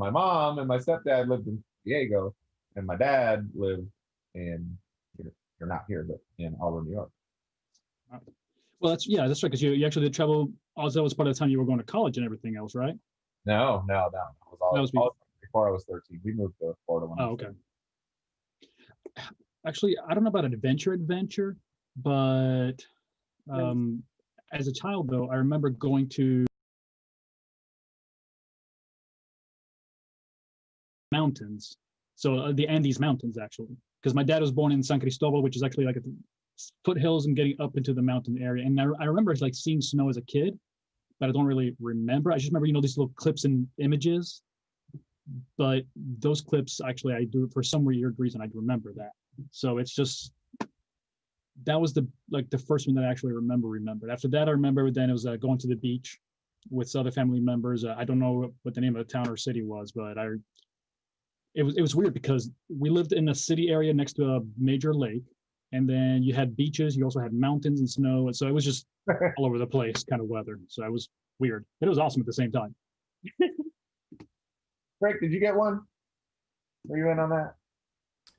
my mom and my stepdad lived in Diego, and my dad lived in, you're not here, but in Auburn, New York. Well, that's right, because you actually did travel. Also, that was part of the time you were going to college and everything else, right? No. That was all before I was 13. We moved to Florida when I was 13. Actually, I don't know about an adventure, but as a child, though, I remember going to mountains. So the Andes Mountains, actually, because my dad was born in San Cristobal, which is actually like foothills and getting up into the mountain area. And I remember like seeing snow as a kid, but I don't really remember. I just remember, these little clips and images. But those clips, actually, I do, for some weird reason, I remember that. So it's just, that was the first one that I actually remembered. After that, I remember then it was going to the beach with other family members. I don't know what the name of the town or city was, but it was weird because we lived in a city area next to a major lake, and then you had beaches, you also had mountains and snow, and so it was just all over the place kind of weather. So it was weird, but it was awesome at the same time. Frank, did you get one? Were you in on that?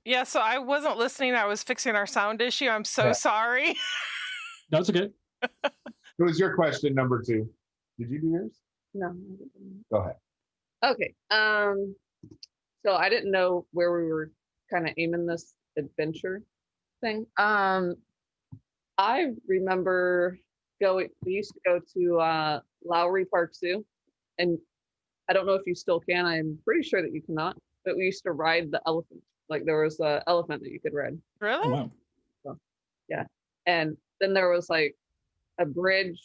Yeah, so I wasn't listening. I was fixing our sound issue. I'm so sorry. No, it's okay. It was your question, number 2. Did you do yours? No. Go ahead. Okay. So I didn't know where we were kind of aiming this adventure thing. I remember we used to go to Lowry Park Zoo, and I don't know if you still can. I'm pretty sure that you cannot, but we used to ride the elephant. Like there was an elephant that you could ride. Really? Oh, wow. So, yeah. And then there was like a bridge.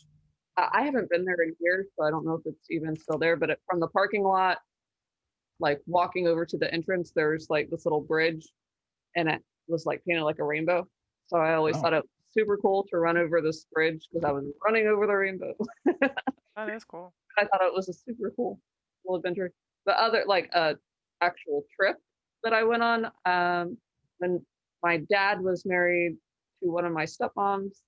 I haven't been there in years, so I don't know if it's even still there, but from the parking lot, like walking over to the entrance, there's like this little bridge, and it was like painted like a rainbow. So I always thought it was super cool to run over this bridge because I was running over the rainbow. That is cool. I thought it was a super cool adventure. The other actual trip that I went on, when my dad was married to one of my stepmoms,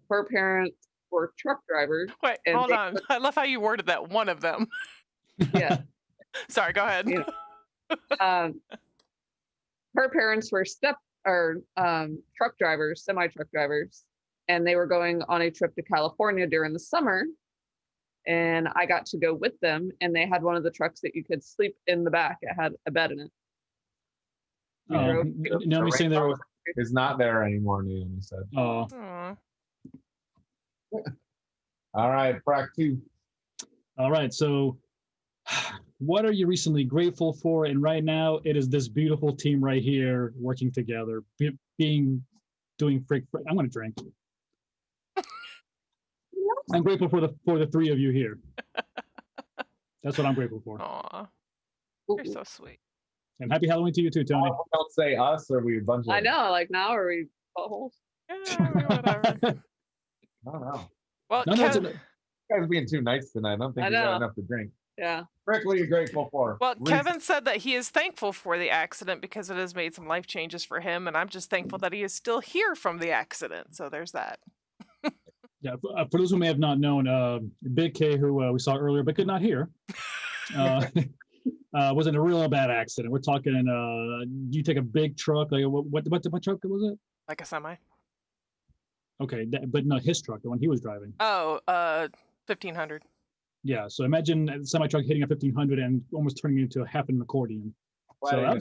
her parents were truck drivers. Wait, hold on. I love how you worded that, one of them. Yeah. Sorry, go ahead. Her parents were truck drivers, semi-truck drivers, and they were going on a trip to California during the summer. And I got to go with them, and they had one of the trucks that you could sleep in the back. It had a bed in it. Naomi saying there is not there anymore, Naomi said. Oh. All right, Frack 2. All right, so what are you recently grateful for? And right now, it is this beautiful team right here working together, doing Frick. I'm going to drink. I'm grateful for the 3 of you here. That's what I'm grateful for. Aw, you're so sweet. And happy Halloween to you too, Tony. Don't say us, or we a bunch of. I know, like now are we buttholes? Yeah, whatever. I don't know. Well, you guys are being too nice tonight. I don't think you got enough to drink. Yeah. Rick, what are you grateful for? Well, Kevin said that he is thankful for the accident because it has made some life changes for him, and I'm just thankful that he is still here from the accident. So there's that. Yeah, for those who may have not known, Big K, who we saw earlier but could not hear, was in a real bad accident. We're talking, you take a big truck, like what truck was it? Like a semi. Okay, but no, his truck, the one he was driving. Oh, 1500. Yeah, so imagine a semi-truck hitting a 1500 and almost turning into half an accordion. So I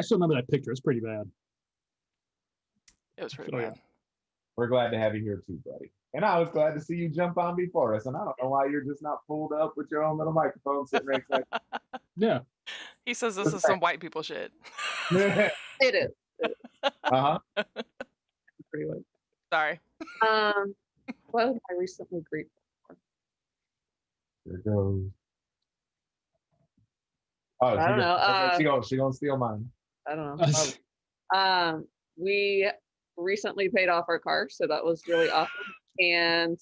still remember that picture. It's pretty bad. It was pretty bad. Yeah. We're glad to have you here too, buddy. And I was glad to see you jump on before us. And I don't know why you're just not pulled up with your own little microphone sitting right there. Yeah. He says this is some white people shit. It is. Uh-huh. Pretty late. Sorry. What am I recently grateful for? There goes. Oh, I don't know. She gonna steal mine. I don't know. We recently paid off our car, so that was really awesome. And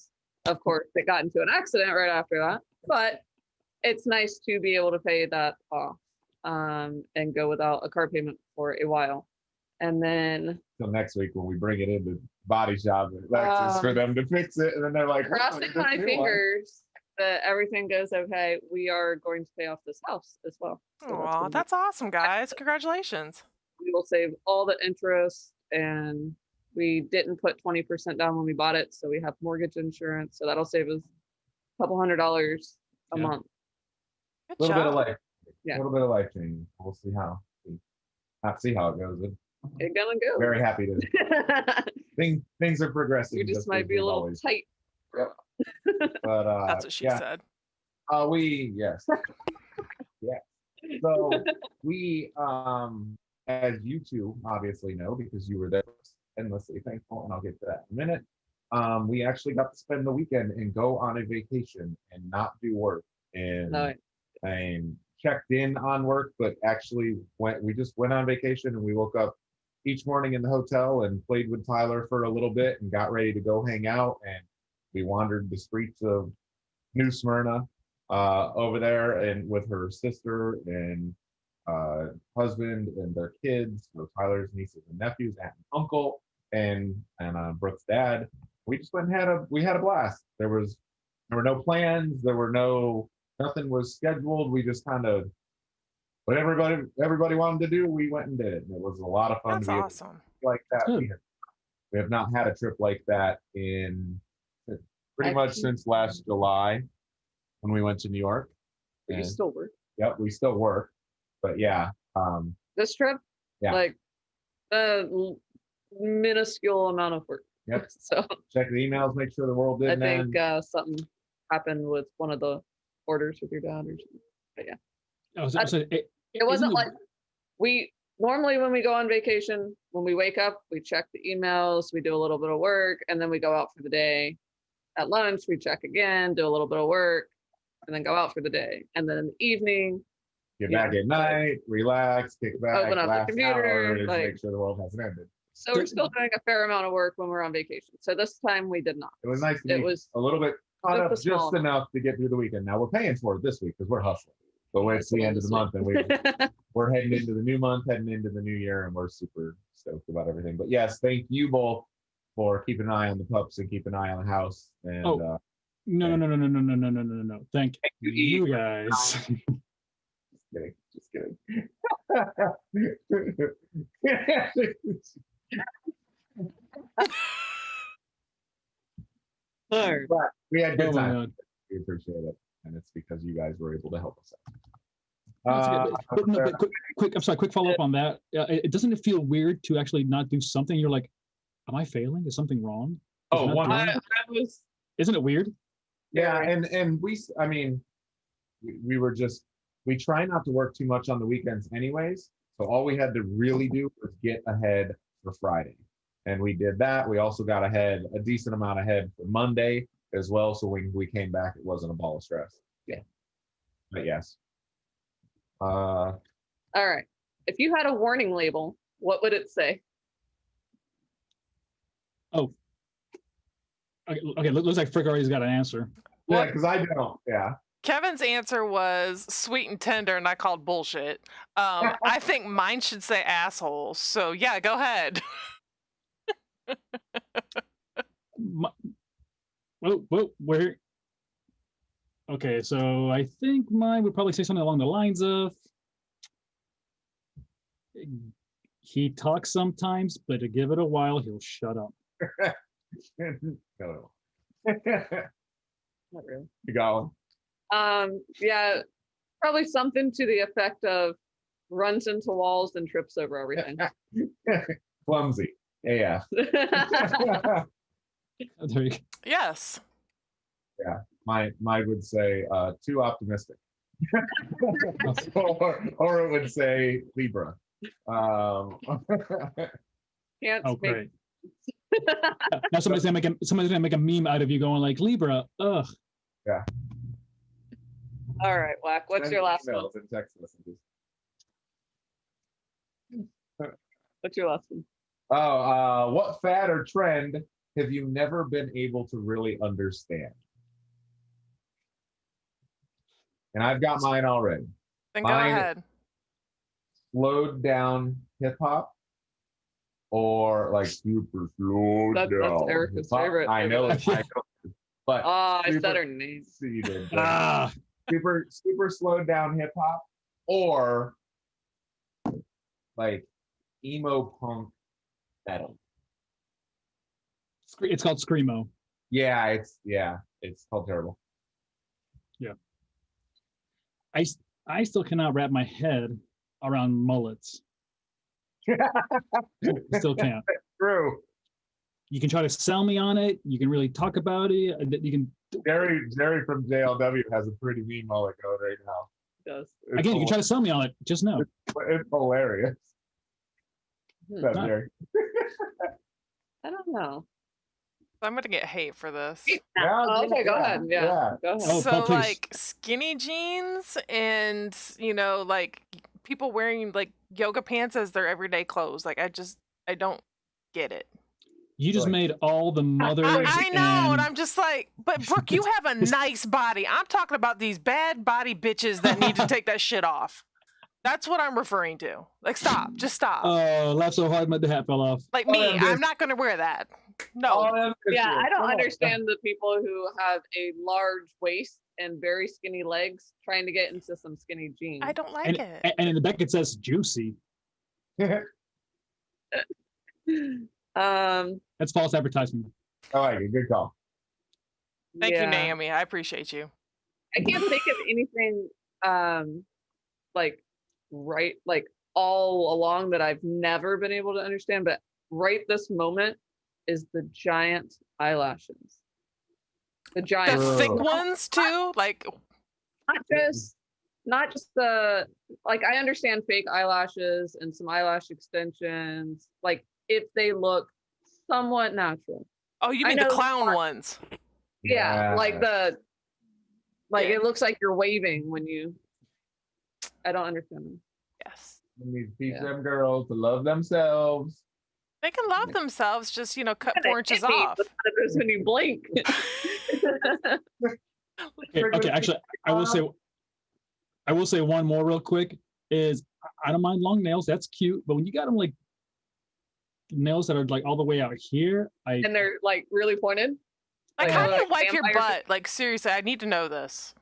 of course, it got into an accident right after that. But it's nice to be able to pay that off and go without a car payment for a while. And then till next week when we bring it into body shop at Lexus for them to fix it, and then they're like, crossing my fingers that everything goes okay, we are going to pay off this house as well. So Aw, gonna be- that's awesome, guys. Congratulations. we will save all the interest, and we didn't put 20% down when we bought it, so we have mortgage insurance. So that'll save us a couple $100 a Yeah. month. Good A little bit of job. life. Yeah. A little bit of life change. We'll see how. See how it goes. It's gonna go. Very happy to things are progressing. You just might as be a we've little always- tight. Yep. But That's what she yeah. said. Yes. Yeah. So we as you two obviously know, because you were there, endlessly thankful, and I'll get to that in a minute. We actually got to spend the weekend and go on a vacation and not do work and checked in on work, but actually we just went on vacation, and we woke up each morning in the hotel and played with Tyler for a little bit and got ready to go hang out, and we wandered the streets of New Smyrna over there and with her sister and husband and their kids, so Tyler's nieces and nephews, aunt and uncle, and Brooke's dad. We just went and had a blast. There were no plans, nothing was scheduled. We just kind of what everybody wanted to do, we went and did it. And it was a lot of fun That's to be awesome. like that. Good. We have not had a trip like that in pretty much since last July when we went to New York. You And, still work. yep, we still work, but yeah, This trip, Yeah. like a minuscule amount of work. Yep. So check the emails, make sure the world I didn't think end. something happened with one of the orders with your dad or something. But yeah, it wasn't like we normally when we go on vacation, when we wake up, we check the emails, we do a little bit of work, and then we go out for the day. At lunch, we check again, do a little bit of work, and then go out for the day. And then in the evening, Get yeah, back at night, relax, kick back, Open up the last computer, hour, like- make sure the world hasn't ended. so we're still doing a fair amount of work when we're on vacation. So this time we did not. It was nice to It be was a little bit caught up just a small just enough to get through the weekend. Now we're paying for it this week because we're hustling. But it's the end of the month, and we're heading into the new month, heading into the new year, and we're super stoked about everything. But yes, thank you both for keeping an eye on the pups and keeping an eye on the house. And No. Thank you, you guys. just kidding. Alright. But we had good Oh my time. God. We appreciate it, and it's because you guys were able to help us That's out. okay, but quick. I'm sorry. Quick follow up on that. Doesn't it feel weird to actually not do something? You're like, am I failing? Is something wrong? Oh, Is it not one- doing- I was Isn't it weird? Yeah, and we try not to work too much on the weekends anyways. So all we had to really do was get ahead for Friday. And we did that. We also got ahead, a decent amount ahead for Monday as well. So when we came back, it wasn't a ball of stress. Yeah. But yes. all right. If you had a warning label, what would it say? Okay. Looks like Frick already's got an answer. Yeah, because I don't. Yeah. Kevin's answer was sweet and tender, and I called bullshit. I think mine should say asshole. So yeah, go ahead. Where? Okay, so I think mine would probably say something along the lines of, he talks sometimes, but to give it a while, he'll shut up. No. Not really. You got one? Yeah, probably something to the effect of runs into walls and trips over everything. Clumsy. Yeah. There you go. Yes. Mine would say too optimistic. or it would say Libra. Can't Oh, make great. Now somebody's gonna make a meme out of you going like Libra. Ugh. All right, Wack. What's Send your last one? emails and text messages. What's your last one? Oh, what fad or trend have you never been able to really understand? And I've got mine already. Then go Mine- ahead. Slowed down hip hop, or like super slowed That's down. Erica's hip-hop. favorite. I know. But Oh, I said super- her name. so you did. Ah, Super slowed down hip hop, or like emo punk metal. it's called screamo. Yeah, it's called terrible. I still cannot wrap my head around mullets. Still can't. True. You can try to sell me on it. You can really talk about it. You can Jerry from JLW has a pretty mean mullet going right now. Does. It's again. You can try to sell me on it. Just know. It's hilarious. Hmm. That Huh. Jerry. I don't know. I'm gonna get hate for this. Oh, okay, go ahead. Yeah, go ahead. Oh, So Paul, please. like skinny jeans and like people wearing like yoga pants as their everyday clothes. Like I don't get it. You just Like- made all the mothers. I know, and and I'm just like, but Brooke, you have a nice body. I'm talking about these bad body bitches that need to take that shit off. That's what I'm referring to. Like, stop, just stop. laughed so hard my hat fell off. Like Oh, me, yeah, I'm not gonna wear that. No, All them Yeah, pictures. I don't Come on. understand the people who have a large waist and very skinny legs trying to get into some skinny jeans. I don't like And, it. and in the back it says juicy. Um, That's false advertisement. I like it. Good call. Thank you, yeah. Naomi. I appreciate you. I can't think of anything like all along that I've never been able to understand, but right this moment is the giant eyelashes. The The giant thick Ugh. ones too. Like, not just the like I understand fake eyelashes and some eyelash extensions, like if they look somewhat natural. oh, you I mean the know clown part- ones? Yeah, like Yeah. Yeah. it looks like you're waving when you I don't understand them. Yes. We need to teach Yeah. them girls to love themselves. They can love themselves, just cut Kinda 4 inches hit me off. with one of those when you blink. Okay, actually, I will say one more real quick. Is I don't mind long nails. That's cute, but when you got them like nails that are like all the way out here, And they're like really pointed. Like, Like, how do you like wipe your vampire- butt? Like, seriously, I need to know this.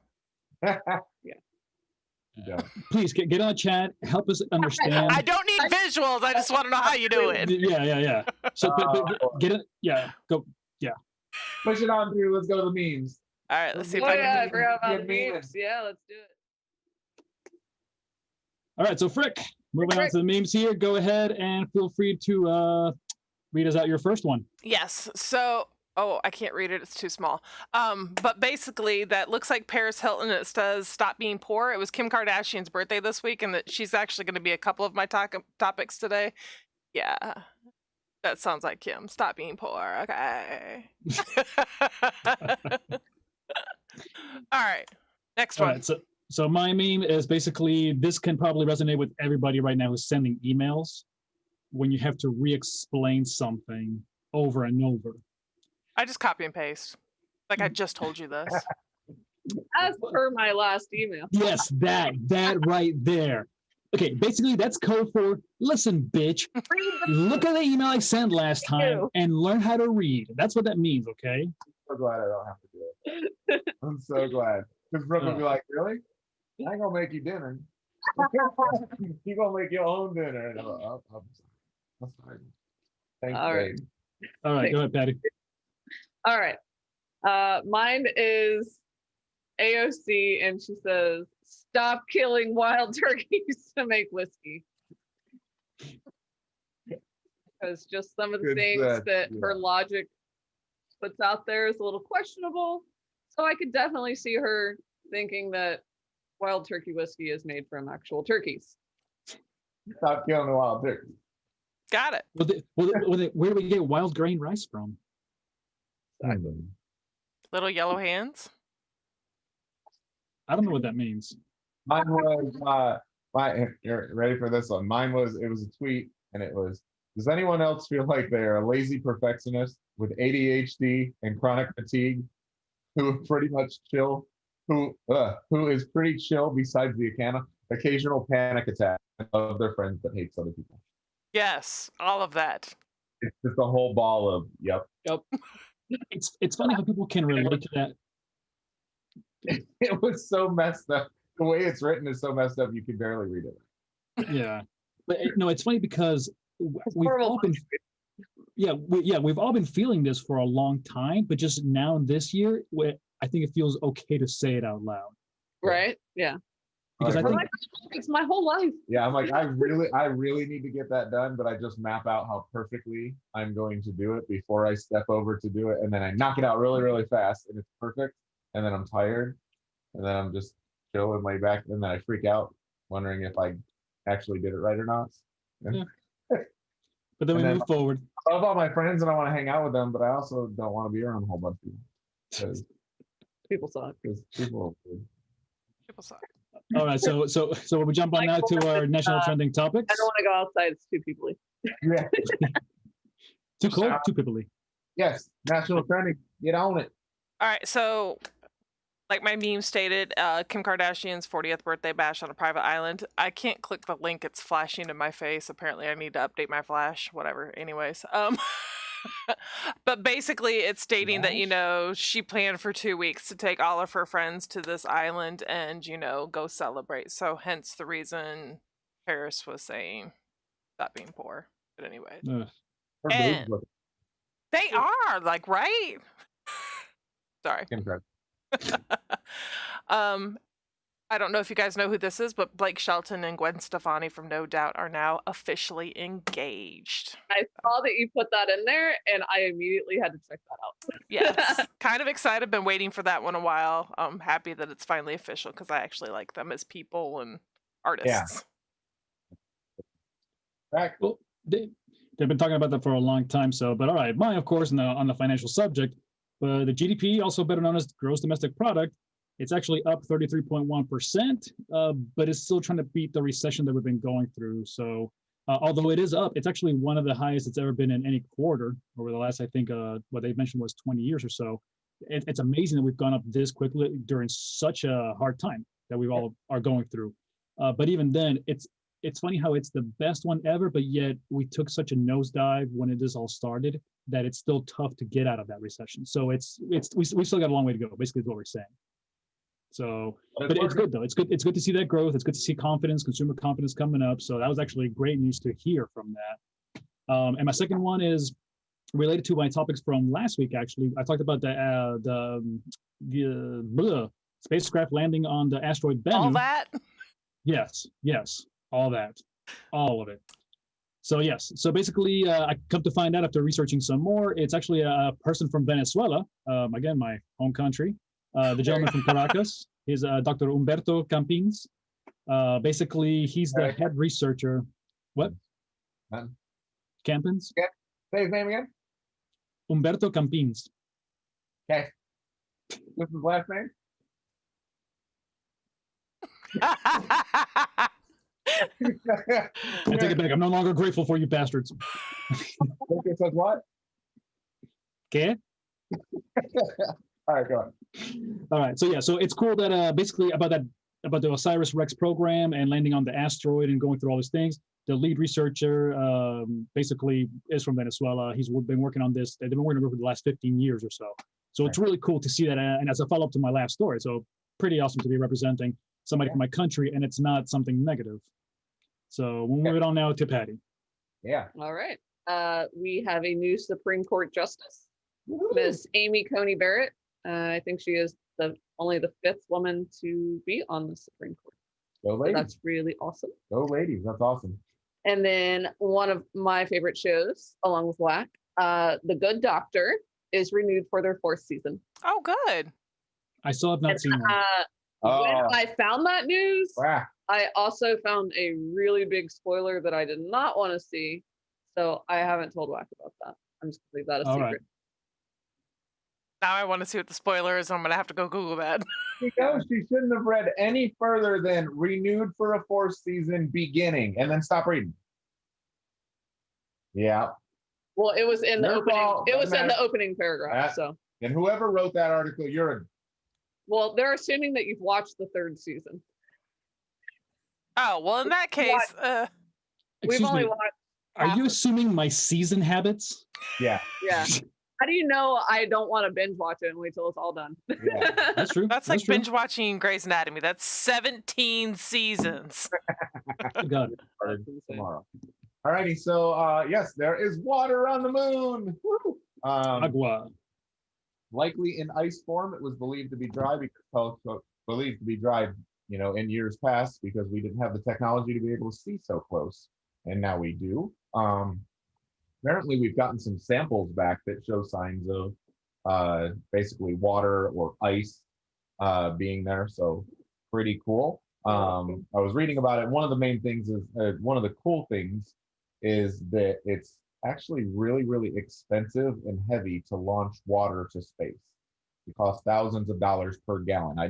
Yeah. please get on the chat. Help us understand. I don't need visuals. I just want to know how you do it. Yeah. So get it. Yeah, go. Push it on through. Let's go to the memes. All right, let's see if Oh I yeah, I can. forgot about Get the me memes. Yeah, let's do it. All right, so Frick, moving on to the memes here. Go ahead and feel free to read us out your first one. Yes. So, oh, I can't read it. It's too small. But basically, that looks like Paris Hilton. It says "Stop being poor." It was Kim Kardashian's birthday this week, and that she's actually going to be a couple of my topics today. Yeah, that sounds like Kim. Stop being poor. Okay. All right. Next All one. right, so my meme is basically this can probably resonate with everybody right now who's sending emails when you have to re-explain something over and over. I just copy and paste. Like I just told you this. As per my last email. Yes, that right there. Okay, basically that's code for listen, bitch. Look at the email I sent last time you. and learn how to read. That's what that means, okay? I'm so glad I don't have to do it. I'm so glad. Because Brooke would be like, really? I ain't gonna make you dinner. You gonna make your own dinner. And I'm like, oh, I'm sorry. Thanks, All right. babe. All right, go ahead, Patty. All right. Mine is AOC, and she says, "Stop killing wild turkeys to make whiskey." Because just some of the Good things set, that yeah. her logic puts out there is a little questionable. So I could definitely see her thinking that wild turkey whiskey is made from actual turkeys. Stop killing the wild turkey. Got it. Where do we get wild grain rice from? Little yellow hands. I don't know what that means. Mine was you're ready for this one. Mine was it was a tweet and it was, does anyone else feel like they're a lazy perfectionist with ADHD and chronic fatigue who pretty much chill, who is pretty chill besides the occasional panic attack of their friends but hates other people? Yes, all of that. It's just a whole ball of yep. it's funny how people can relate to that. It was so messed up. The way it's written is so messed up you could barely read it. Yeah, but no, it's funny because It's we've horrible all been we've all been feeling this for a long time, but just now this year, I think it feels okay to say it out loud. right? Yeah. Because I Like, think It's my whole life. yeah, I'm like, I really need to get that done, but I just map out how perfectly I'm going to do it before I step over to do it, and then I knock it out really, really fast, and it's perfect, and then I'm tired, and then I'm just chilling way back, and then I freak out, wondering if I actually did it right or not. Yeah. But then we And then- move forward. I love all my friends, and I want to hang out with them, but I also don't want to be around a whole bunch of people People suck. because people. People suck. All right, so we jump on now to our national trending topics. I don't want to go outside. It's too peoply. Yeah. Too cold, too pipply. Yes, national trending. Get on it. All right, so like my meme stated, Kim Kardashian's 40th birthday bash on a private island. I can't click the link; it's flashing in my face. Apparently, I need to update my flash. Whatever. Anyways, but basically, it's stating that she planned for 2 weeks to take all of her friends to this island and go celebrate. So, hence the reason Paris was saying stop being poor. But anyway, Ugh. Her And- boobs look they are like right. Sorry. incredible. I don't know if you guys know who this is, but Blake Shelton and Gwen Stefani from No Doubt are now officially engaged. I saw that you put that in there, and I immediately had to check that out. Yes, kind of excited. Been waiting for that one a while. I'm happy that it's finally official because I actually like them as people and artists. Back. Well, they've been talking about that for a long time. So, but all right, mine, of course, on the financial subject, the GDP, also better known as gross domestic product, it's actually up 33.1%, but it's still trying to beat the recession that we've been going through. So, although it is up, it's actually one of the highest it's ever been in any quarter over the last, I think, what they mentioned was 20 years or so. It's amazing that we've gone up this quickly during such a hard time that we all are going through. But even then, it's funny how it's the best one ever, but yet we took such a nosedive when this all started that it's still tough to get out of that recession. So we still got a long way to go, basically is what we're saying. So, but it's good though. It's good to see that growth. It's good to see confidence, consumer confidence coming up. So that was actually great news to hear from that. And my second one is related to my topics from last week. Actually, I talked about the spacecraft landing on the asteroid Bennu. All that. Yes, all that, all of it. So yes, so basically, I come to find out after researching some more, it's actually a person from Venezuela, again, my home country. The gentleman from Caracas is Dr. Humberto Campins. Basically, he's the head researcher. What? Campins? Yeah. Say his name again. Humberto Campins. Okay. What's his last name? I take it back. I'm no longer grateful for you bastards. It says what? Okay. All right, go on. All right. So yeah, so it's cool that basically about the OSIRIS-REx program and landing on the asteroid and going through all these things. The lead researcher basically is from Venezuela. He's been working on this. They've been working on it for the last 15 years or so. So it's really cool to see that. And as a follow-up to my last story, so pretty awesome to be representing somebody from my country, and it's not something negative. So we'll move it on now to Patty. Yeah. All right. We have a new Supreme Court Justice, Miss Amy Coney Barrett. I think she is only the 5th woman to be on the Supreme Court. Go So ladies. that's really awesome. Go ladies. That's awesome. And then one of my favorite shows, along with Wack, The Good Doctor, is renewed for their 4th season. Oh, good. I still have not seen one. When I found that news, Wow. I also found a really big spoiler that I did not want to see. So I haven't told Wack about that. I'm just going to leave that a All secret. right. Now I want to see what the spoiler is. I'm gonna have to go Google that. She knows she shouldn't have read any further than renewed for a 4th season beginning and then stop reading. Yeah. Well, it was in the Your opening. fault. It was in Doesn't the opening paragraph. That- So, And whoever wrote that article, you're a well, they're assuming that you've watched the 3rd season. Oh well, in that case, We've Excuse only me. watched. Are half you of- assuming my season habits? yeah. Yeah. How do you know I don't want to binge watch it and wait till it's all done? Yeah. That's true. That's like true. binge watching Grey's Anatomy. That's 17 seasons. Good God. Started That's insane. tomorrow. Alrighty, so yes, there is water on the moon. Woo! Agua. Likely in ice form. It was believed to be dry in years past because we didn't have the technology to be able to see so close, and now we do. Apparently, we've gotten some samples back that show signs of basically water or ice being there. So pretty cool. I was reading about it. One of the main things is one of the cool things is that it's actually really, really expensive and heavy to launch water to space. It costs thousands of dollars per gallon. I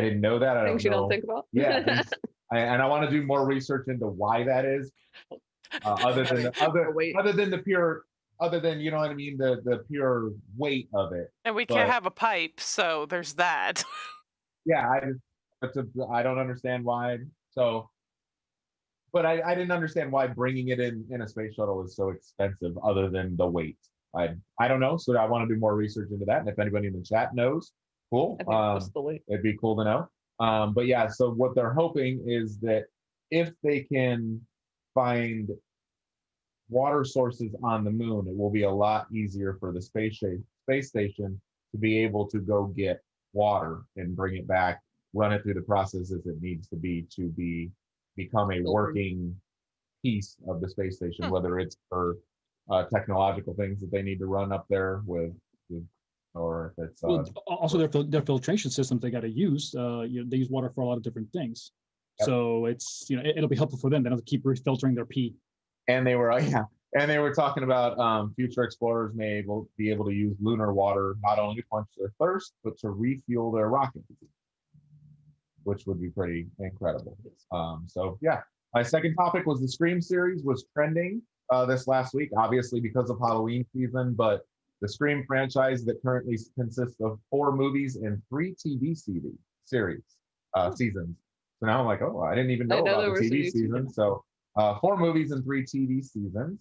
didn't know that. I Things don't you know. don't think about. Yeah, and I want to do more research into why that is. Other than the pure, you know what I mean, the pure weight of it. And we can't have a pipe, so there's that. Yeah, I don't understand why. So, but I didn't understand why bringing it in a space shuttle is so expensive, other than the weight. I don't know, so I want to do more research into that. And if anybody in the chat knows, cool. I think it's just the weight. It'd be cool to know. But yeah, so what they're hoping is that if they can find water sources on the moon, it will be a lot easier for the space station to be able to go get water and bring it back, run it through the processes it needs to become a working piece of the space station, whether it's for technological things that they need to run up there with or if it's also their filtration systems they got to use. They use water for a lot of different things. Yep. So it's it'll be helpful for them. They don't have to keep refiltering their pee. And they were talking about future explorers may be able to use lunar water not only to quench their thirst but to refuel their rockets, which would be pretty incredible. So yeah, my second topic was the Scream series was trending this last week, obviously because of Halloween season, but the Scream franchise that currently consists of 4 movies and 3 TV series seasons. So now I'm like, oh, I didn't even know about the TV season. So 4 movies and 3 TV seasons.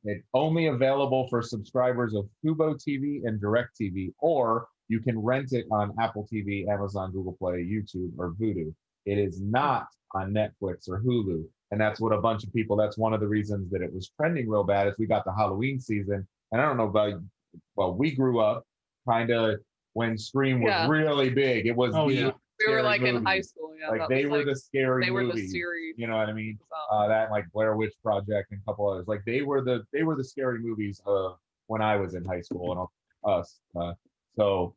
It's only available for subscribers of Fubo TV and DirecTV, or you can rent it on Apple TV, Amazon, Google Play, YouTube, or Vudu. It is not on Netflix or Hulu. And that's what that's one of the reasons that it was trending real bad is we got the Halloween season. And I don't know about, we grew up kind of when Scream was really big. It was We were like in high school. Yeah, like they were the scary they movies. were the series. You know what I mean? That like Blair Witch Project and a couple others. Like they were the scary movies when I was in high school and us. So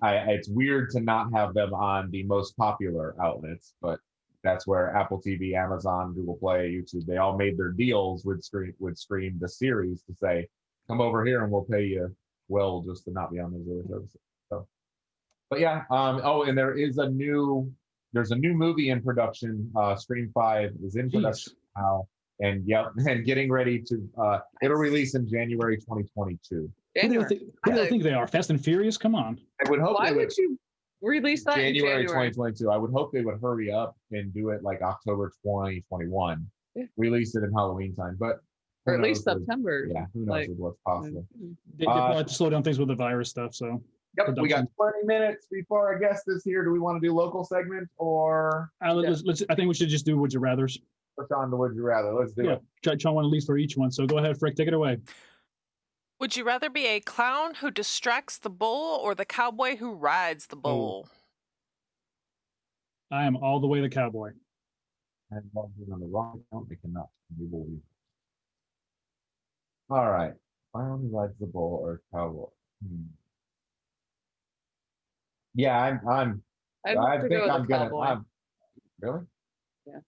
it's weird to not have them on the most popular outlets, but that's where Apple TV, Amazon, Google Play, YouTube, they all made their deals with Scream the series to say, come over here and we'll pay you well just to not be on those other services. So, but yeah, and there's a new movie in production. Scream 5 is in production now, and getting ready to it'll release in January 2022. Who do you think they are? Fast and Furious? Come on. I would hope. Why would you release that January in January 2022? I would hope they would hurry up and do it like October 2021. Yeah. Release it in Halloween time, but or at least September. Yeah, who knows with what's possible. They probably have to slow down things with the virus stuff. So. Yep, we got 20 minutes before our guest is here. Do we want to do local segment or? Let's. I think we should just do Would You Rather's. Push on to Would You Rather. Let's do it. Try one at least for each one. So go ahead, Frick, take it away. Would you rather be a clown who distracts the bull or the cowboy who rides the bull? I am all the way the cowboy. I'm on the wrong account. They cannot believe. All right. Clown who rides the bull or cowboy? Yeah, I think I'm gonna. Really? Yeah.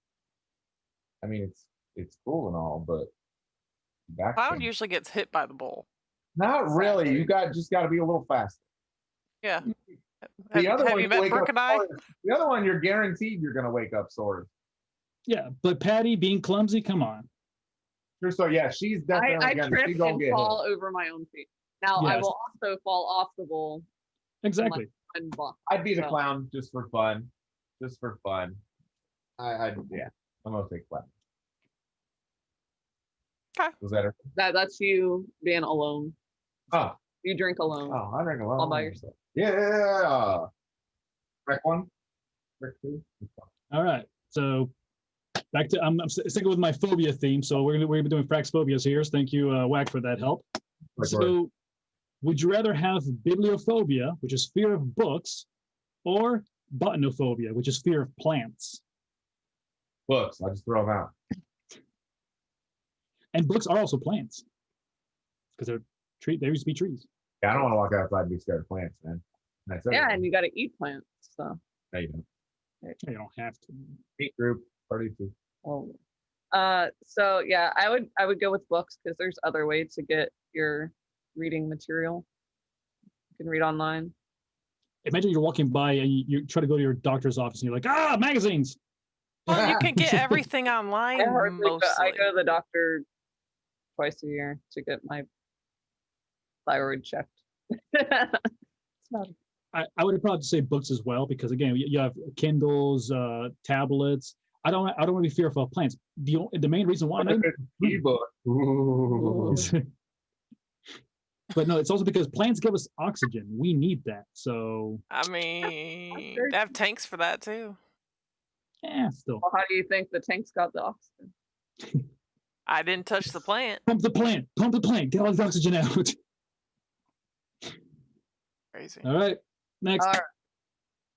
I mean, it's cool and all, but Clown usually gets hit by the bull. Not really. You just got to be a little faster. Yeah. The other have you met Brooke and I? The other one, you're guaranteed you're going to wake up sore. Yeah, but Patty being clumsy, come on. Sure. So yeah, she's definitely I trip and fall over my own feet. Now I will also fall off the bull. Exactly. I'd be the clown just for fun. Just for fun. I'm gonna take clown. Okay. Was that her? That's you being alone. Oh, You drink alone. oh, I drink alone. All by yourself. Yeah. Track 1. Track 2. All right. So back to I'm sticking with my phobia theme. So we're gonna be doing Frack's phobias here. So thank you, Wack, for that help. So would you rather have bibliophobia, which is fear of books, or botanophobia, which is fear of plants? Books. I just throw them out. And books are also plants because they used to be trees. Yeah, I don't want to walk outside and be scared of plants, man. That's Yeah, everything. and you got to eat plants. So. No, you don't. You don't have to. Meet group, party too. Oh. So yeah, I would go with books because there's other ways to get your reading material. You can read online. Imagine you're walking by and you try to go to your doctor's office and you're like, magazines. Well, you can get everything online mostly. I go to the doctor twice a year to get my thyroid checked. It's not. I would probably say books as well because again you have Kindles, tablets. I don't want to be fearful of plants. The main reason why E-book. Ooh. But no, it's also because plants give us oxygen. We need that. So I mean, they have tanks for that too. Still. Well, how do you think the tanks got the oxygen? I didn't touch the plant. Pump the plant. Get all the oxygen out. Crazy. All right. Next. All right.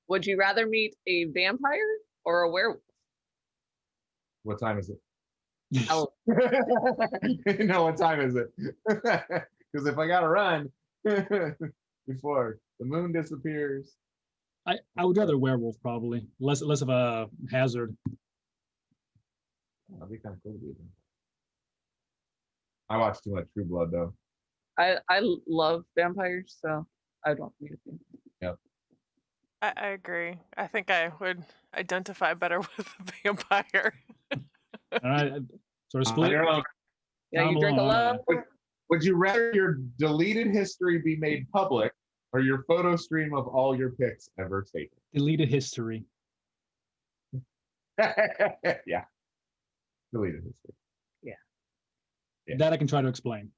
Would you rather meet a vampire or a werewolf? What time is it? Oh. No, what time is it? Because if I gotta run before the moon disappears. I would rather werewolf probably. Less of a hazard. That'd be kind of cool to be there. I watch too much True Blood though. I love vampires, so I don't need a vampire. Yep. I agree. I think I would identify better with a vampire. All right. Sort of split. Yeah, you drink alone. Would you rather your deleted history be made public or your photo stream of all your pics ever taken? Deleted history. Yeah. Deleted history. Yeah. That I can try to explain.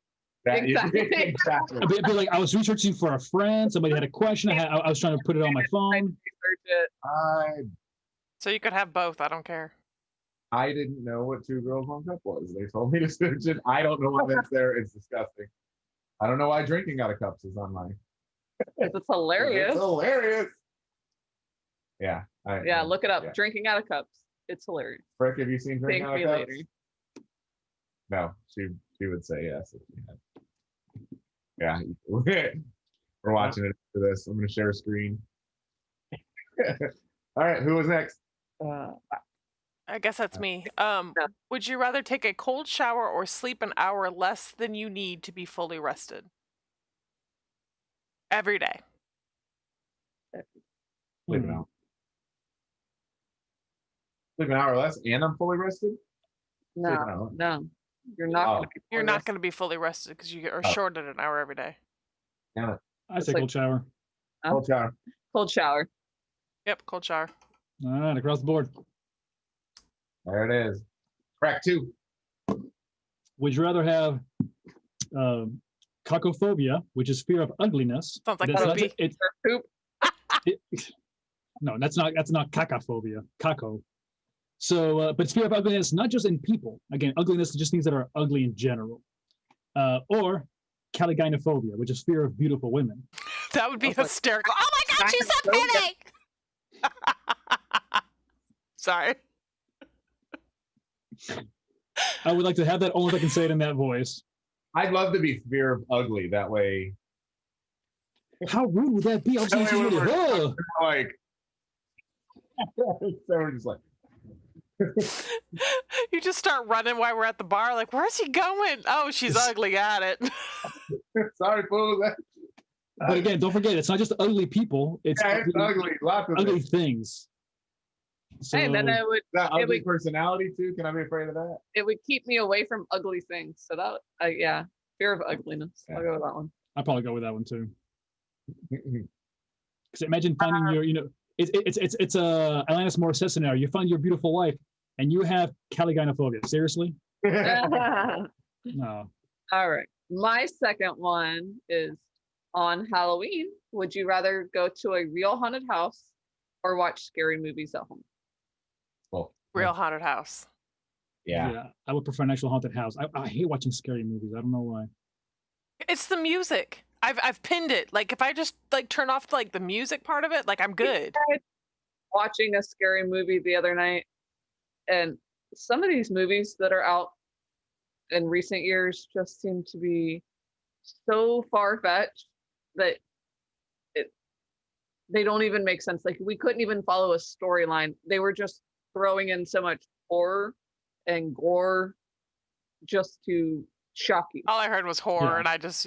Exactly. Exactly. It'd be like I was researching for a friend. Somebody had a question. I was trying to put it on my phone. Research it. So you could have both. I don't care. I didn't know what Two Girls One Cup was. They told me to search it. I don't know why that's there. It's disgusting. I don't know why drinking out of cups is on mine. It's hilarious. It's hilarious. Yeah. Yeah, look it up. Yeah. Drinking out of cups. It's hilarious. Frick, have you seen Drinking Thank Out of me Cups? later. No, she would say yes if she had. Yeah. We're watching it for this. I'm going to share a screen. All right, who was next? I guess that's me. Would you rather take a cold shower or sleep an hour less than you need to be fully rested? Every day. Sleep an hour. Sleep an hour or less, and I'm fully rested? Sleep an hour. No. You're not going to be. You're not going to be fully rested because you are shorted an hour every day. Damn it. I say cold shower. Cold shower. Cold shower. Yep, cold shower. All right, across the board. There it is. Crack 2. Would you rather have cacophobia, which is fear of ugliness? Sounds like That's that not would be. ju- it- no, that's not cacophobia. Caco. So, but it's fear of ugliness, not just in people. Again, ugliness is just things that are ugly in general. Or caliginophobia, which is fear of beautiful women. That would be hysterical. Oh my God, she's so pretty! Sorry. I would like to have that only if I can say it in that voice. I'd love to be fear of ugly. That way, How rude would that be? I was That way really, we're- like, so we're just like, You just start running while we're at the bar. Like, where's he going? Oh, she's ugly. Got it. sorry, fool. But again, don't forget, it's not just ugly people. It's Ugly. Lots of ugly it. things. So, And then it That ugly would- personality too. Can I be afraid of that? would keep me away from ugly things. So that, yeah, fear of ugliness. I'll go with that one. I'll probably go with that one too. Because imagine finding your, it's a Alanis Morissette scenario. You find your beautiful wife, and you have caliginophobia. Seriously? Yeah, No. All right. My second one is on Halloween. Would you rather go to a real haunted house or watch scary movies at home? Well, Real haunted house. yeah. I would prefer an actual haunted house. I hate watching scary movies. I don't know why. It's the music. I've pinned it. Like if I just like turn off like the music part of it, like I'm good. Watching a scary movie the other night, and some of these movies that are out in recent years just seem to be so far-fetched that they don't even make sense. Like we couldn't even follow a storyline. They were just throwing in so much horror and gore just to shock you. All I heard was horror, Yeah. and I just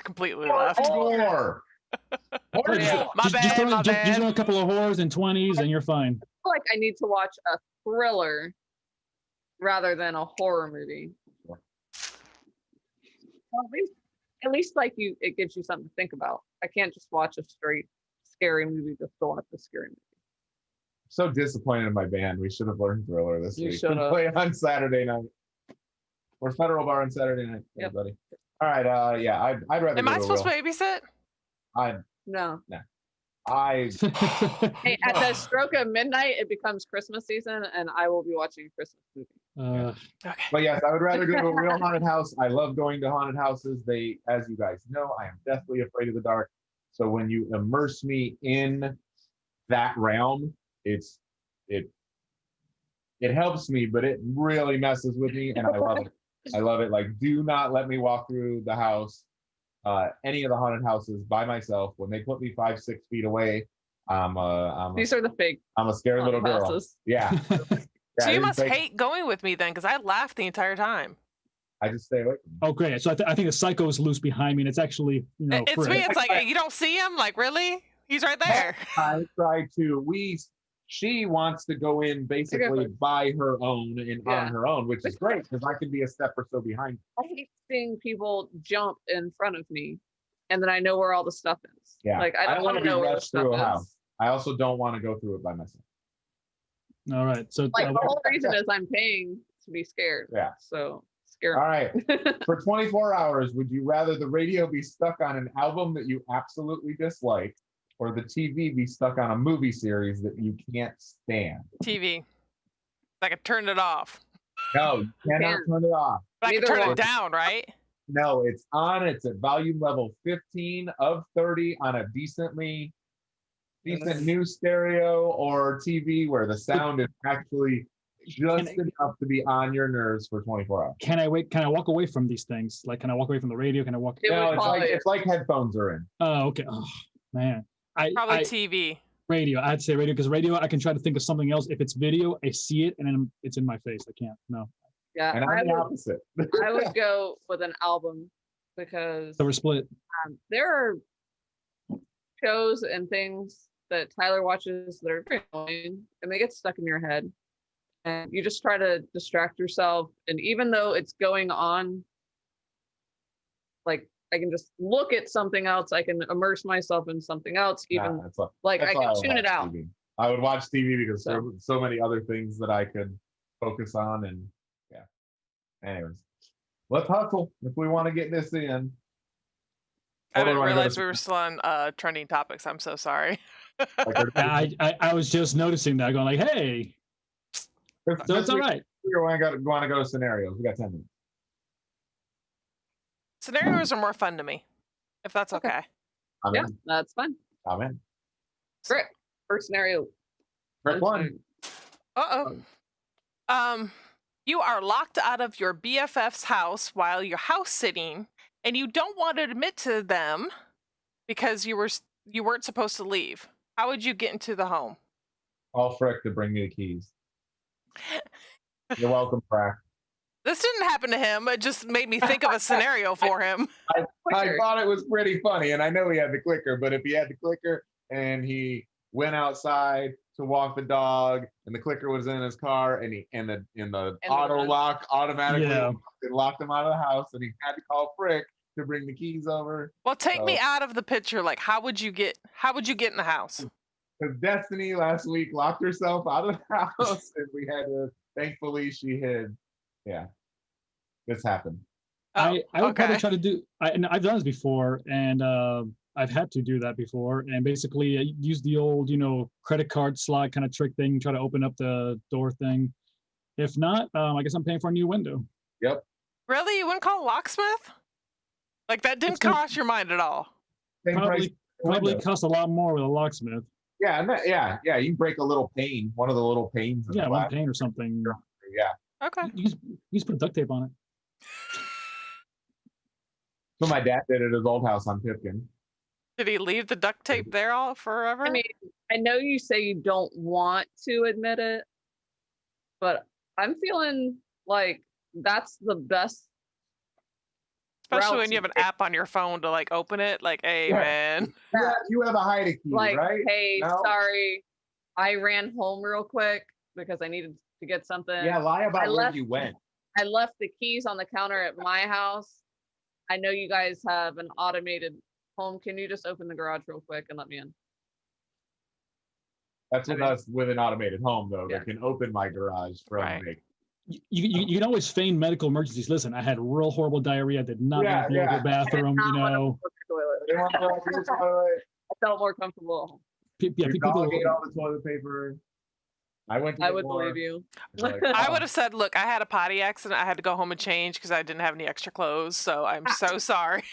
completely left. More. Yeah. My bad, throw, my just bad. throw a couple of horrors and 20s and you're fine. I feel like I need to watch a thriller rather than a horror movie. Well, at least like it gives you something to think about. I can't just watch a straight scary movie just to watch a scary movie. So disappointed in my band. We should have learned Thriller this You week. should have. Play on Saturday night. Or Federal Bar on Saturday night, Yep. everybody. All right. Yeah. I'd rather. Am go I to supposed real. to babysit? No. I. Hey, at the stroke of midnight, it becomes Christmas season, and I will be watching a Christmas movie. Okay. But yes, I would rather go to a real haunted house. I love going to haunted houses. They, as you guys know, I am deathly afraid of the dark. So when you immerse me in that realm, it helps me, but it really messes with me, and I love it. I love it. Like, do not let me walk through the house, any of the haunted houses by myself. When they put me 5-6 feet away, These are the fake I'm a scared little girl. houses. Yeah. So you it's must like- hate going with me then, because I laughed the entire time. I just stay away. Oh, great. So I think the psycho is loose behind me, and it's actually, It's Frick. me. It's like you don't see him. Like really? He's right there. I try to. She wants to go in basically by her own and on her own, which is great because I can be a step or so behind. I hate seeing people jump in front of me, and then I know where all the stuff is. Yeah. Like I don't wanna want to know where the rushed through a stuff house. is. I also don't want to go through it by myself. All right. So Like the whole reason is I'm paying to be scared. Yeah. So scare All me. right. For 24 hours, would you rather the radio be stuck on an album that you absolutely dislike, or the TV be stuck on a movie series that you can't stand? TV. I could turn it off, No, you cannot turn it off. but I could Neither turn one. it down, right? No, it's on. It's at volume level 15 of 30 on a decent new stereo or TV where the sound is actually just enough to be on your nerves for 24 hours. Can I walk away from these things? Like, can I walk away from the radio? Can I walk? It No, would follow you. it's like headphones are in. Oh, okay. Oh, man. Probably I TV. radio. I'd say radio because radio, I can try to think of something else. If it's video, I see it and then it's in my face. I can't. No. Yeah, And I'm the opposite. I would go with an album because So we're split. there are shows and things that Tyler watches that are very annoying, and they get stuck in your head, and you just try to distract yourself. And even though it's going on, like I can just look at something else. I can immerse myself in something else. Even Nah, that's why- like I that's why can would tune it watch out. TV. I would watch TV because So- there were so many other things that I could focus on, and yeah. Anyways, let's hustle if we want to get this in. I Or do didn't wanna go realize to- we were still on trending topics. I'm so sorry. I was just noticing that, going like, hey, so it's all right. We want to go to scenarios. We got 10 minutes. Scenarios are more fun to me, if that's Okay. okay. I'm Yeah, in. that's fun. I'm in. Great. First scenario. Press one. You are locked out of your BFF's house while you're house sitting, and you don't want to admit to them because you weren't supposed to leave. How would you get into the home? Call Frick to bring me the keys. You're welcome, Frack. This didn't happen to him. It just made me think of a scenario for him. I Clicker. thought it was pretty funny, and I know he had the clicker, but if he had the clicker and he went outside to walk the dog and the clicker was in his car and the auto lock automatically locked him out of the house, and he had to call Frick to bring the keys over. Well, take me out of the picture. Like, how would you get in the house? Because Destiny last week locked herself out of the house, and we had to, thankfully she hid. Yeah, this happened. Oh, I would probably okay. try to do. And I've done this before, and I've had to do that before. And basically, use the old, credit card slot kind of trick thing, try to open up the door thing. If not, I guess I'm paying for a new window. Yep. Really? You wouldn't call a locksmith? Like that didn't It's gonna cross your mind at all? Same price. probably window. costs a lot more with a locksmith. Yeah, yeah. You can break a little pane, one of the little panes. in the Yeah, one glass. pane or something. Yeah. Okay. You just put duct tape on it. So my dad did at his old house on Pipkin. Did he leave the duct tape there all forever? I mean, I know you say you don't want to admit it, but I'm feeling like that's the best. Especially route when you to have an take. app on your phone to like open it. Like, hey, Yeah. man. You have a hide a key, Like, right? hey, No? sorry, I ran home real quick because I needed to get something. Yeah, lie about I where left- you went. I left the keys on the counter at my house. I know you guys have an automated home. Can you just open the garage real quick and let me in? That's I with mean- us with an automated home though Yeah. that can open my garage from Right. me. You can always feign medical emergencies. Listen, I had real horrible diarrhea. I did not Yeah, want to go to yeah. the bathroom. I did not wanna go to the toilet. They want to go to the toilet. I felt more comfortable at home. Your People. dog ate all the toilet paper. I went to I get would more. believe you. Like, I oh, would have said, look, I had a potty accident. I had to go home and change because I didn't have any extra clothes. So I'm so sorry.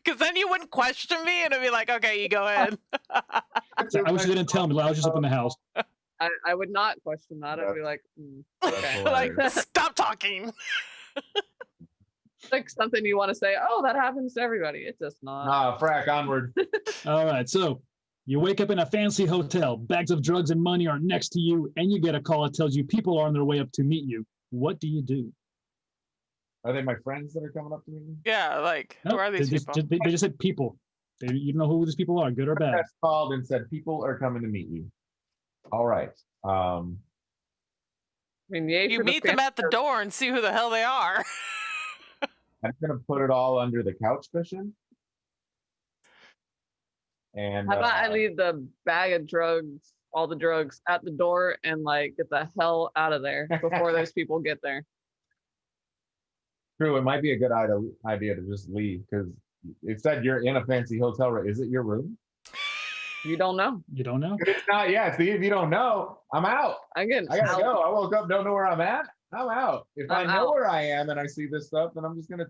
Because then you wouldn't question me and I'd be like, okay, you go ahead. I wish you didn't tell me. I was just up in the house. I would not question that. I'd be like, That's okay. Like, hilarious. stop talking. Like something you want to say, oh, that happens to everybody. It's just not. Frack, onward. All right, so you wake up in a fancy hotel, bags of drugs and money are next to you, and you get a call that tells you people are on their way up to meet you. What do you do? Are they my friends that are coming up to me? Yeah, like, who Nope, are these they just, people? they just said people. You don't know who these people are, good or bad. That's called and said people are coming to meet you. All right. I mean, yay You for the meet them at the fancy- door and see who the hell they are. I'm gonna put it all under the couch cushion. And How about I leave the bag of drugs, all the drugs at the door and like get the hell out of there before those people get there. true, it might be a good idea to just leave because it said you're in a fancy hotel room. Is it your room? You don't know. You don't know? If it's not yet. See, if you don't know, I'm out. I get I gotta go. I woke up, don't know where I'm at. I'm out. If I'm I know out. where I am and I see this stuff, then I'm just gonna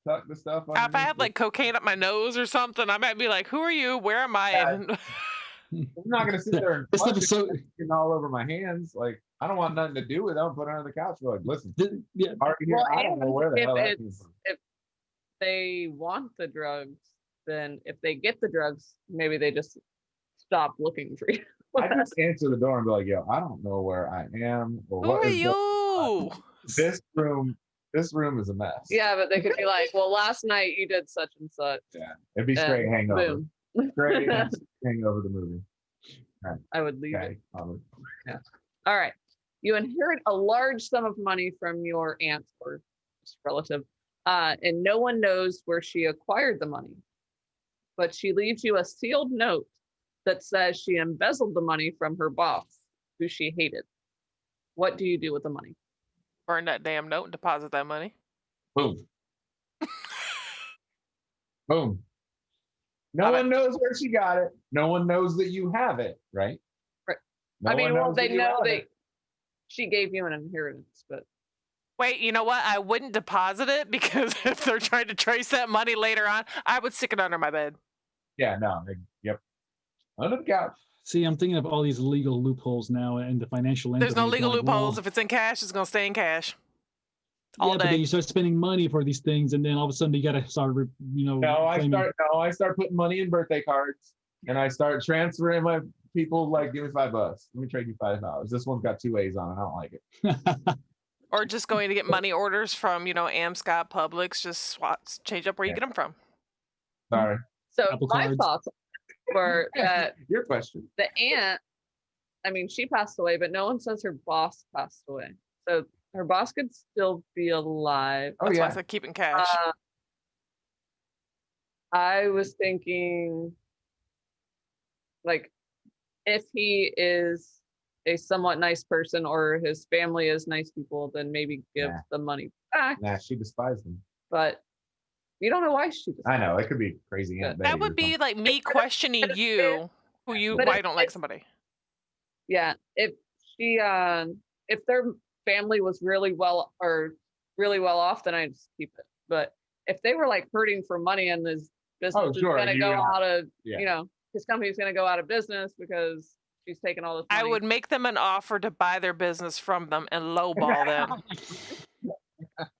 tuck the stuff. If I underneath had it. like cocaine up my nose or something, I might be like, who are you? Where am I? Yeah. And I'm not gonna sit there and This stuff flush is so. it all over my hands. Like I don't want nothing to do with it. I'll put it on the couch. Like, listen, Yeah, already here, Well, I don't know and where the if hell that it's- came from. they want the drugs, then if they get the drugs, maybe they just stop looking for you. I just answer the door and be like, yo, I don't know where I am or who what are is you? this room. This room is a mess. Yeah, but they could be like, well, last night you did such and such. Yeah. It'd be and straight hangover. boom. Straight hangover the movie. I would leave it. Okay. Onward. All right. You inherit a large sum of money from your aunt or relative, and no one knows where she acquired the money. But she leaves you a sealed note that says she embezzled the money from her boss, who she hated. What do you do with the money? Burn that damn note and deposit that money. Boom. Boom. No Love it. one knows where she got it. No one knows that you have it, right? Right. No I mean, one well, knows they that you know have that it. she gave you an inheritance, but Wait, you know what? I wouldn't deposit it because if they're trying to trace that money later on, I would stick it under my bed. Yeah, no. Yep. Under the couch. see, I'm thinking of all these legal loopholes now and the financial. There's no entities legal going, loopholes. well, If it's in cash, it's gonna stay in cash. All yeah, but then day. you start spending money for these things, and then all of a sudden you gotta start, claiming. I start putting money in birthday cards and I start transferring my people like give me $5. Let me trade you $5. This one's got 2 A's on it. I don't like it. Or just going to get money orders from, Amscot, Publix, just change up where you Yeah. get them from. Sorry. so Apple my cards. thoughts were that Your question. the aunt, I mean, she passed away, but no one says her boss passed away. So her boss could still be alive. Oh That's why I yeah. said keep in cash. I was thinking, like, if he is a somewhat nice person or his family is nice people, then maybe give Nah. the money back. Nah, she despised them. But You don't know why she. I know it could be crazy. Aunt Betty That or would be something. like me questioning you, who you But why you if don't like somebody. Yeah, if she if their family was really well off, then I'd just keep it. But if they were like hurting for money and his business is sure, gonna you go would out of yeah. his company's gonna go out of business because she's taking all this I money. would make them an offer to buy their business from them and lowball them.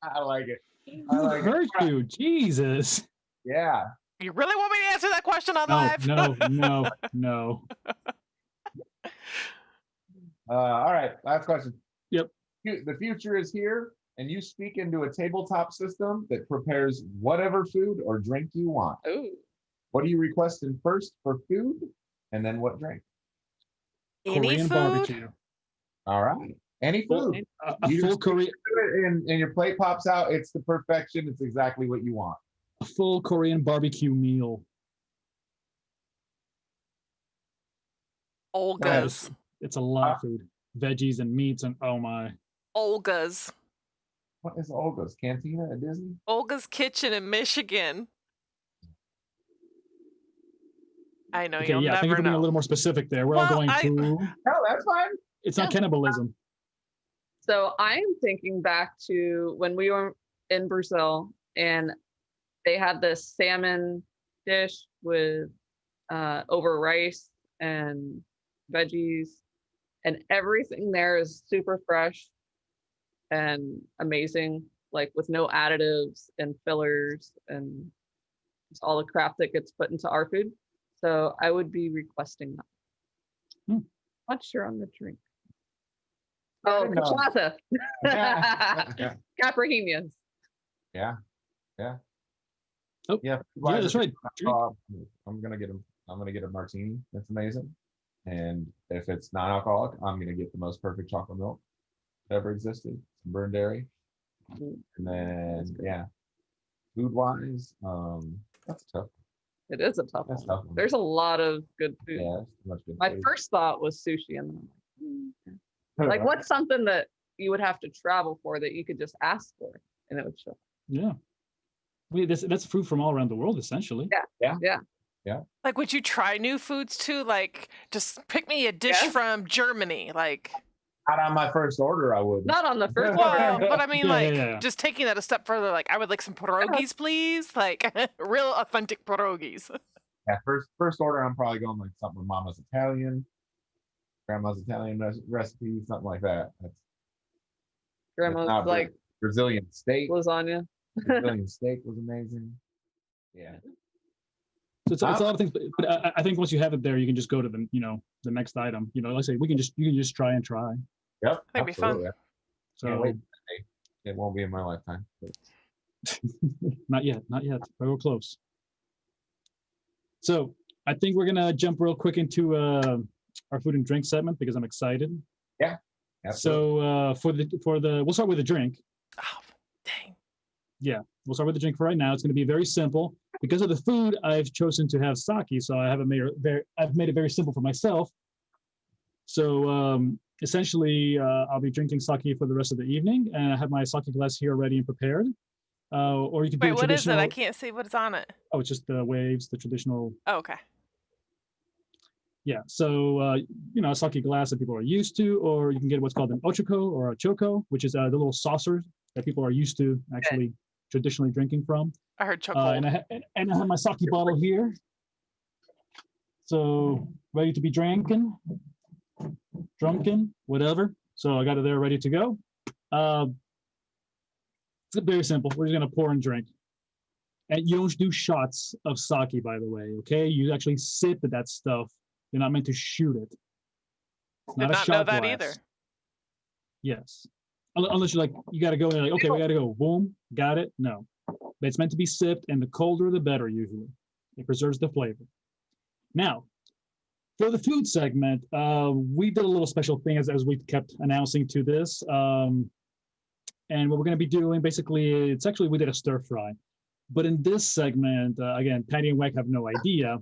I like it. I Who like hurt it. you? Jesus. Yeah. You really want me to answer that question on No, live? no. All right. Last question. Yep. The future is here, and you speak into a tabletop system that prepares whatever food or drink you want. Ooh. What are you requesting first for food, and then what drink? Any Korean food? barbecue. All right. Any Well, food. A You full just Korean, and your plate pops out. It's the perfection. It's exactly what you want. a full Korean barbecue meal. Olga's. It's a lot of food, veggies and meats, and oh my. Olga's. What is Olga's? Cantina at Disney? Olga's Kitchen in Michigan. I know Okay, you'll yeah, thank you never for being a know. little more specific there. We're all Well, going to. No, that's fine. It's not cannibalism. So I'm thinking back to when we were in Brazil and they had this salmon dish with over rice and veggies, and everything there is super fresh and amazing, like with no additives and fillers and just all the crap that gets put into our food. So I would be requesting that. Not sure on the drink. Oh, No. cachaça. Yeah. Caprahenias. Yeah. Oh, Yeah. Yeah, that's right. I'm gonna get a martini. That's amazing. And if it's non-alcoholic, I'm gonna get the most perfect chocolate milk that ever existed, some burned dairy. And then food wise, that's tough. It is a tough That's one. tough one. There's a lot of good food. Yeah, that's too much good My food. first thought was sushi, and then I'm like, what's something that you would have to travel for that you could just ask for and it would show? Yeah. That's food from all around the world, essentially. Like, would you try new foods too? Like, just pick me a dish Yeah. from Germany. Like, Not on my first order, I would. Not on the first well, order. but I mean, Yeah. just taking that a step further. Like, I would like some pierogies, please. Like, real authentic pierogies. Yeah, first order, I'm probably going like something with Mama's Italian, Grandma's Italian recipe, something like that. That's Grandma's not like Brazilian steak. lasagna. Brazilian steak was amazing. Yeah. So it's a lot of things, but I think once you have it there, you can just go to the the next item. Like I say, you can just try and try. Yep. That'd be fun. absolutely. Can't So wait. It won't be in my lifetime. But not yet, but we're close. So I think we're gonna jump real quick into our food and drink segment because I'm excited. absolutely. So for the we'll start with the drink. Oh, dang. Yeah, we'll start with the drink for right now. It's going to be very simple. Because of the food, I've chosen to have sake, so I've made it very simple for myself. So essentially, I'll be drinking sake for the rest of the evening, and I have my sake glass here ready and prepared. Or you can do Wait, a what is it? traditional. I can't see what is on it. Oh, it's just the waves, the traditional. Oh, okay. Yeah, so a sake glass that people are used to, or you can get what's called an ochoko or a choco, which is the little saucer that people are used to actually traditionally drinking from. I heard chocolate. And I have my sake bottle here. So ready to be drunken, whatever. So I got it there ready to go. It's very simple. We're just gonna pour and drink. And you don't do shots of sake, by the way, okay? You actually sip at that stuff. You're not meant to shoot it. It's Did not a not know shot that glass. either. Yes. Unless you're like, you got to go and like, okay, we got to go. Boom, got it. No. But it's meant to be sipped, and the colder, the better, usually. It preserves the flavor. Now, for the food segment, we did a little special thing as we kept announcing to this. And what we're going to be doing, basically, we did a stir fry. But in this segment, again, Paddy and Wack have no idea.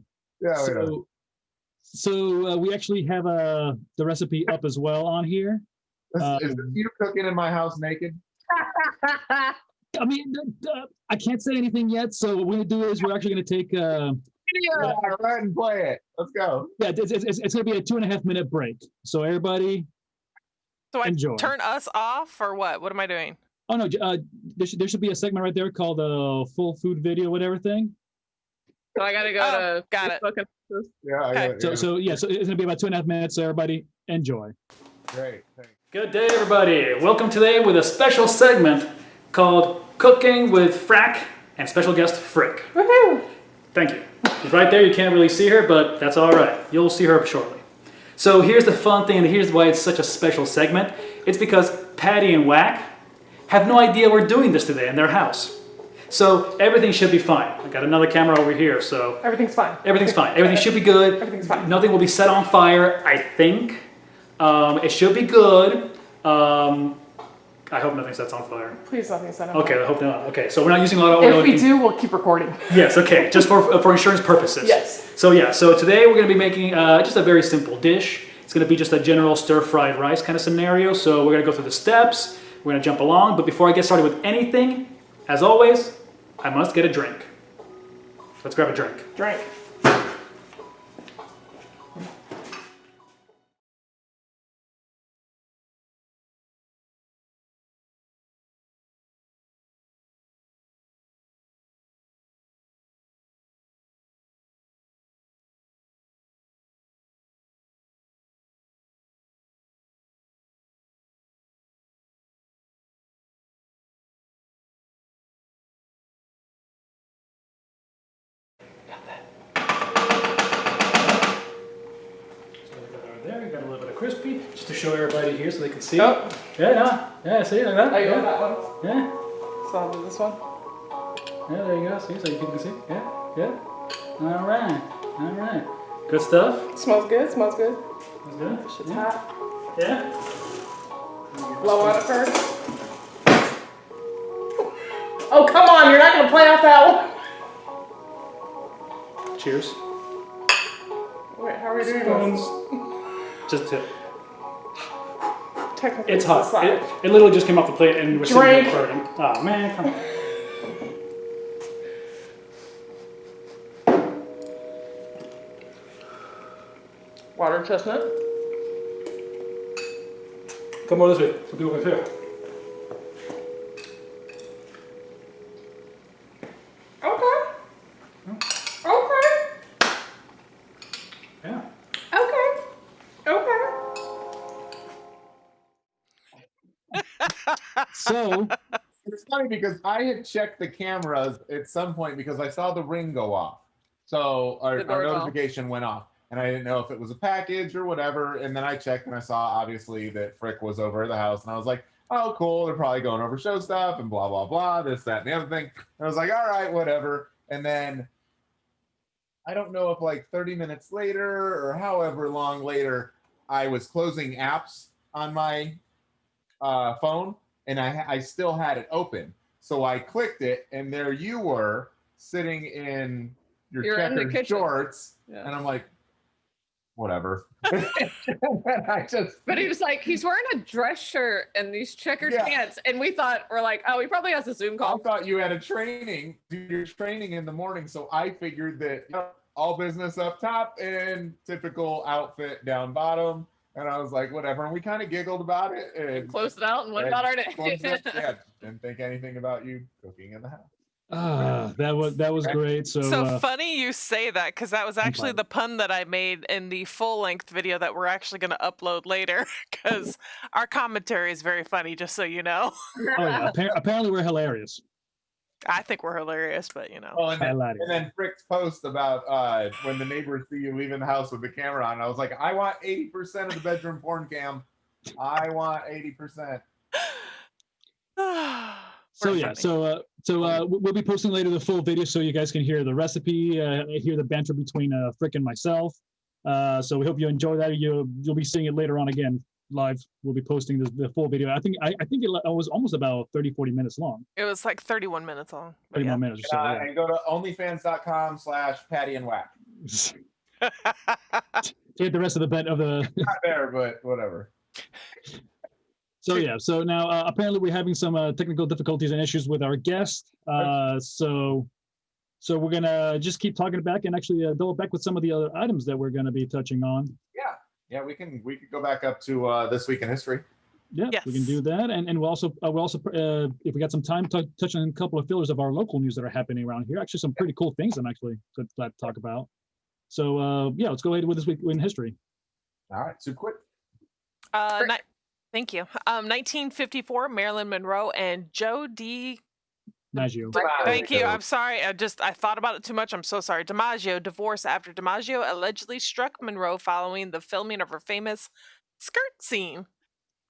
So we actually have the recipe up as well on here. Is this you cooking in my house naked? I mean, I can't say anything yet. So what we're gonna do is we're actually gonna take. Yeah, go ahead and play it. Let's go. Yeah, it's gonna be a 2.5 minute break. So everybody, So I enjoy. turn us off or what? What am I doing? Oh no, there should be a segment right there called the full food video, whatever thing. So I gotta go to got it. Facebook and this. Yeah. I Okay. got it, So it's gonna be about 2.5 minutes. So everybody, enjoy. Great. Thanks. Good day, everybody. Welcome today with a special segment called Cooking with Frack and special guest Frick. Woohoo! Thank you. She's right there. You can't really see her, but that's all right. You'll see her shortly. So here's the fun thing, and here's why it's such a special segment. It's because Paddy and Wack have no idea we're doing this today in their house. So everything should be fine. I got another camera over here, so Everything's fine. everything's fine. Everything should be good. Everything's fine. Nothing will be set on fire, I think. It should be good. I hope nothing sets on fire. Please nothing set up. Okay, I hope not. Okay, so we're not using a lot of oil. If we do, we'll keep recording. Yes, okay, just for insurance purposes. Yes. So yeah, so today we're going to be making just a very simple dish. It's going to be just a general stir-fried rice kind of scenario. So we're going to go through the steps. We're going to jump along. But before I get started with anything, as always, I must get a drink. Let's grab a drink. Drink. There, we got a little bit of crispy, just to show everybody here so they can see. Oh. Yeah, no, yeah, see like that. Oh, you yeah. want that one? Yeah, So I'll do this one. yeah, there you go. See, so you can see. Yeah, yeah. All right. Good stuff. Smells good. Smells good. That's good. Shit's Yeah. hot. Yeah. Blow on it first. Oh, come on. You're not going to play off that one. Cheers. Wait, how are we doing this? Just a tip. Technically, It's the hot. side. It literally just came off the plate and we're sitting there Drink. burning. Oh man, come on. Water chestnut. Come over this way so people can see it. Okay. Okay. Yeah. Okay. Okay. So It's funny because I had checked the cameras at some point because I saw the ring go off. So our doorbell. notification went off. And I didn't know if it was a package or whatever. And then I checked and I saw obviously that Frick was over at the house. And I was like, oh, cool. They're probably going over show stuff and blah, blah, blah, this, that, and the other thing. And I was like, all right, whatever. And then I don't know if like 30 minutes later or however long later, I was closing apps on my phone and I still had it open. So I clicked it and there you were sitting in your You're in the checkered kitchen. shorts. Yeah. And I'm like, whatever. But he was like, he's wearing a dress shirt and these checkered Yeah. pants. And we're like, oh, he probably has a Zoom I call. thought you had a training, do your training in the morning. So I figured that all business up top and typical outfit down bottom. And I was like, whatever. And we kind of giggled about it and Closed it out and went and about our day. closed it. Yeah, didn't think anything about you cooking in the house. that was great. So, So funny you say that because that was actually fine. the pun that I made in the full length video that we're actually going to upload later because our commentary is very funny, just so you know. oh yeah, apparently we're hilarious. I think we're hilarious, but you know. Oh, and Hilarious. then Frick's post about when the neighbors see you leaving the house with the camera on. I was like, I want 80% of the bedroom porn cam. I want 80%. So We're yeah, funny. we'll be posting later the full video so you guys can hear the recipe, hear the banter between Frick and myself. So we hope you enjoy that. You'll be seeing it later on again live. We'll be posting the full video. I think it was almost about 30-40 minutes long. It was like 31 minutes long. But 31 minutes or so. Yeah. And go to onlyfans.com/Paddy-and-Wack. Get the rest of the Not there, but whatever. So yeah, so now apparently we're having some technical difficulties and issues with our guest. So we're gonna just keep talking back and actually double back with some of the other items that we're gonna be touching on. Yeah, we could go back up to this week in history. Yeah, Yes. we can do that, and we'll also if we got some time, touch on a couple of fillers of our local news that are happening around here. Actually, some pretty cool things I'm actually glad to talk about. So yeah, let's go ahead with this week in history. All right, so quick. Thank you. 1954, Marilyn Monroe and Joe D. Maggio. Thank you. I'm sorry. I thought about it too much. I'm so sorry. DiMaggio divorced after DiMaggio allegedly struck Monroe following the filming of her famous skirt scene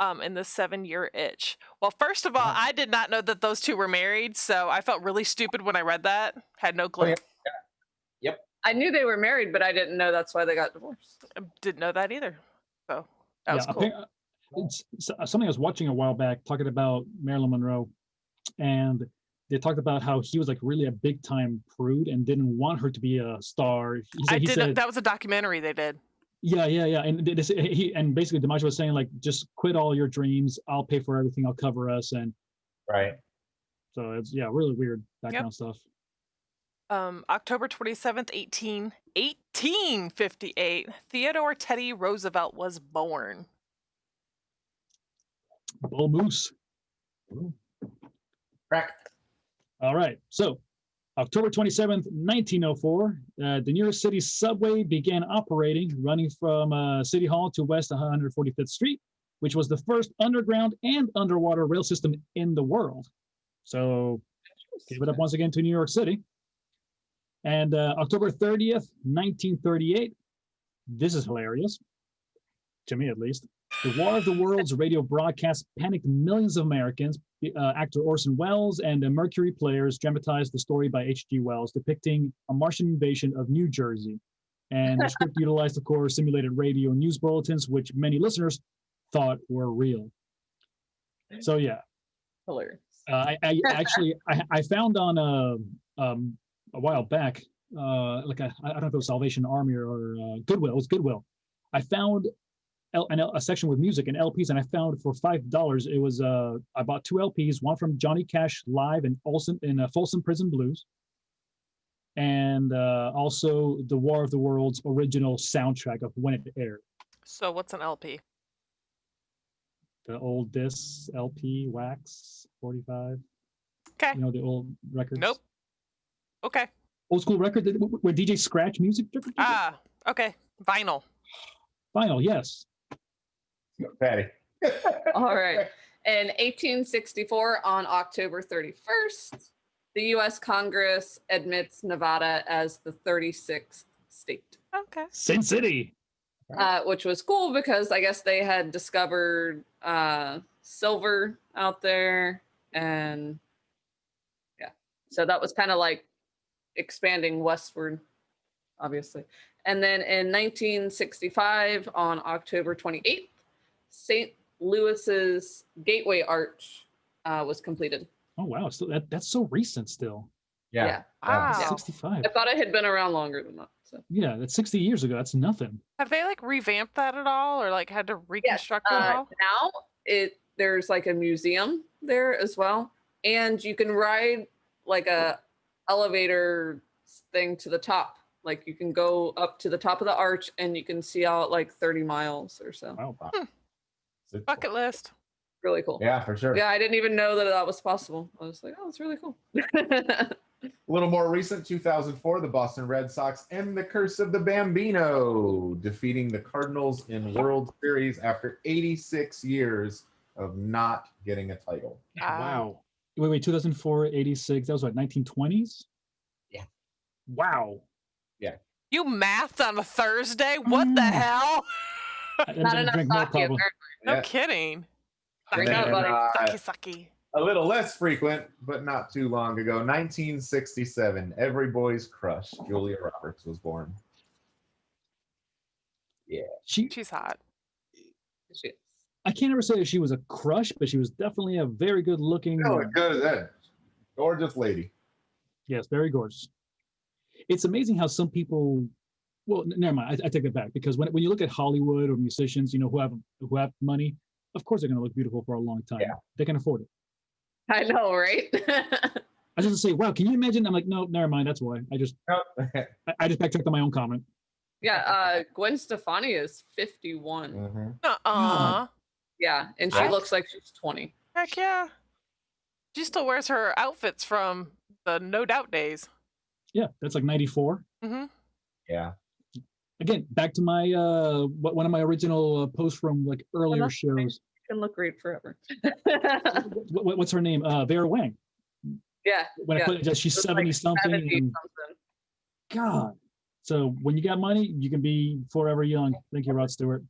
in the 7-Year Itch. Well, first of all, I did not know that those two were married, so I felt really stupid when I read that. Had no clue. Yep. I knew they were married, but I didn't know that's why they got divorced. Didn't know that either. So that was cool. It's something I was watching a while back talking about Marilyn Monroe, and they talked about how he was like really a big time prude and didn't want her to be a star. He said that was a documentary they did. Yeah. And basically DiMaggio was saying like, just quit all your dreams. I'll pay for everything. I'll cover us. And Right. so it's really weird background stuff. October 27th, 1858, Theodore Teddy Roosevelt was born. Bull Moose. Frack. All right. So October 27th, 1904, the New York City subway began operating, running from City Hall to West 145th Street, which was the first underground and underwater rail system in the world. So give it up once again to New York City. And October 30th, 1938, this is hilarious, to me at least. The War of the Worlds radio broadcast panicked millions of Americans. Actor Orson Welles and the Mercury Players dramatized the story by H.G. Wells, depicting a Martian invasion of New Jersey. And the script utilized, of course, simulated radio news bulletins, which many listeners thought were real. So yeah, Hilarious. I found on a while back, I don't know if it was Salvation Army or Goodwill. It was Goodwill. I found a section with music and LPs, and I found for $5 it was I bought 2 LPs, one from Johnny Cash live in Folsom Prison Blues, and also the War of the Worlds original soundtrack of when it aired. So what's an LP? The old disc LP wax 45. Okay. You know, the old records. Nope. Okay. Old school record where DJ scratch music. Okay. Vinyl. Vinyl, yes. Patty. All right. In 1864, on October 31st, the U.S. Congress admits Nevada as the 36th state. Okay. Sin City. Which was cool because I guess they had discovered silver out there. And yeah, so that was kind of like expanding westward, obviously. And then in 1965, on October 28th, St. Louis's Gateway Arch was completed. Oh wow! So that's so recent still. Yeah. Wow. 65. I thought it had been around longer than that. So. Yeah, that's 60 years ago. That's nothing. Have they like revamped that at all, or like had to reconstruct it at all? Now there's like a museum there as well, and you can ride like a elevator thing to the top. Like you can go up to the top of the arch and you can see out like 30 miles or so. Wow. Bucket list. Really cool. Yeah, for sure. Yeah, I didn't even know that was possible. I was like, oh, it's really cool. A little more recent, 2004, the Boston Red Sox end the curse of the Bambino, defeating the Cardinals in World Series after 86 years of not getting a title. Wow. Wait, 2004, 86. That was what, 1920s? Yeah. Wow. You mathed on a Thursday? What the hell? Not enough sake. No kidding. Drink out, buddy. Sucky. A little less frequent, but not too long ago, 1967, every boy's crush, Julia Roberts, was born. Yeah. She's hot. She is. I can't ever say that she was a crush, but she was definitely a very good looking. Oh, good as that. Gorgeous lady. Yes, very gorgeous. It's amazing how some people, well, never mind. I take it back, because when you look at Hollywood or musicians, you know, who have money, of course they're going to look beautiful for a long time. Yeah. They can afford it. I know, right? I just say, wow, can you imagine? I'm like, no, never mind. That's why. I just backtracked on my own comment. Yeah, Gwen Stefani is 51. Mhm. Uh-uh. Yeah, and she What? looks like she's 20. Heck yeah. She still wears her outfits from the No Doubt days. Yeah, that's like 94. Mm-hmm. Yeah. Again, back to my one of my original posts from like earlier that's fine. shows. She can look great forever. What's her name? Vera Wang. Yeah. When I put it, she's Looks 70 like something. 70 And something. God. So when you got money, you can be forever young. Thank you, Rod Stewart.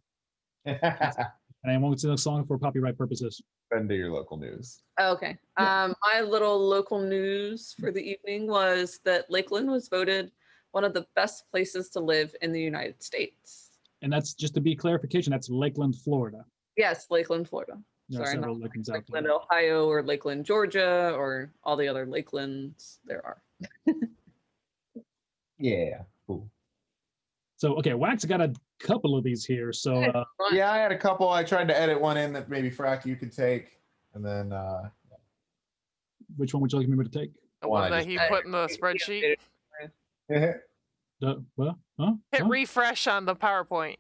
And I won't sing a song for copyright purposes. Send to your local news. Okay. My little local news for the evening was that Lakeland was voted one of the best places to live in the United States. And that's just to be clarification. That's Lakeland, Florida. Yes, Lakeland, Florida. There are Sorry, several not Lakelands out Lakeland, there. Ohio, or Lakeland, Georgia, or all the other Lakelands there are. Yeah. Cool. So okay, Wax got a couple of these here. So Yeah, I had a couple. I tried to edit one in that maybe Frack you could take, and then which one would you like me to take? The Well, one I that just- he put in the spreadsheet. What? Huh? Hit Huh? refresh on the PowerPoint.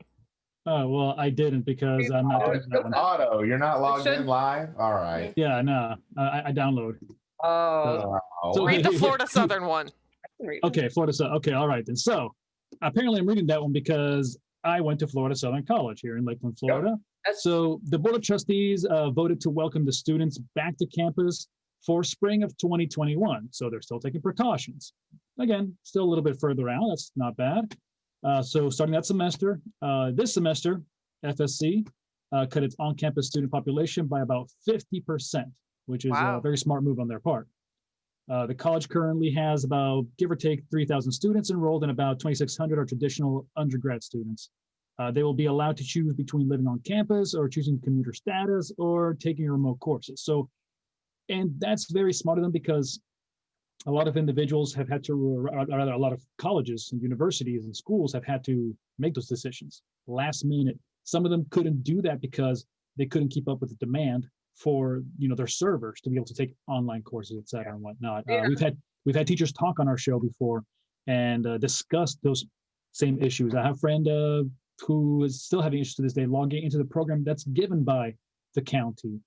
Oh well, I didn't because I'm not doing that one. Auto, you're not logged should- in live. All right. Yeah, no, I download. Oh, So- Read the Florida Southern one. Okay, Florida Southern. Okay, all right then. So apparently I'm reading that one because I went to Florida Southern College here in Lakeland, Florida. That's- So the Board of Trustees voted to welcome the students back to campus for spring of 2021. So they're still taking precautions. Again, still a little bit further out. That's not bad. So starting that semester, this semester, FSC cut its on-campus student population by about 50%, which is Wow. a very smart move on their part. The college currently has about, give or take, 3,000 students enrolled, and about 2,600 are traditional undergrad students. They will be allowed to choose between living on campus or choosing commuter status or taking remote courses. So, and that's very smart of them because a lot of individuals have had to, or rather a lot of colleges and universities and schools have had to make those decisions last minute. Some of them couldn't do that because they couldn't keep up with the demand for their servers to be able to take online courses, et cetera, and whatnot. Yeah. We've had teachers talk on our show before and discuss those same issues. I have a friend who is still having issues to this day logging into the program that's given by the county,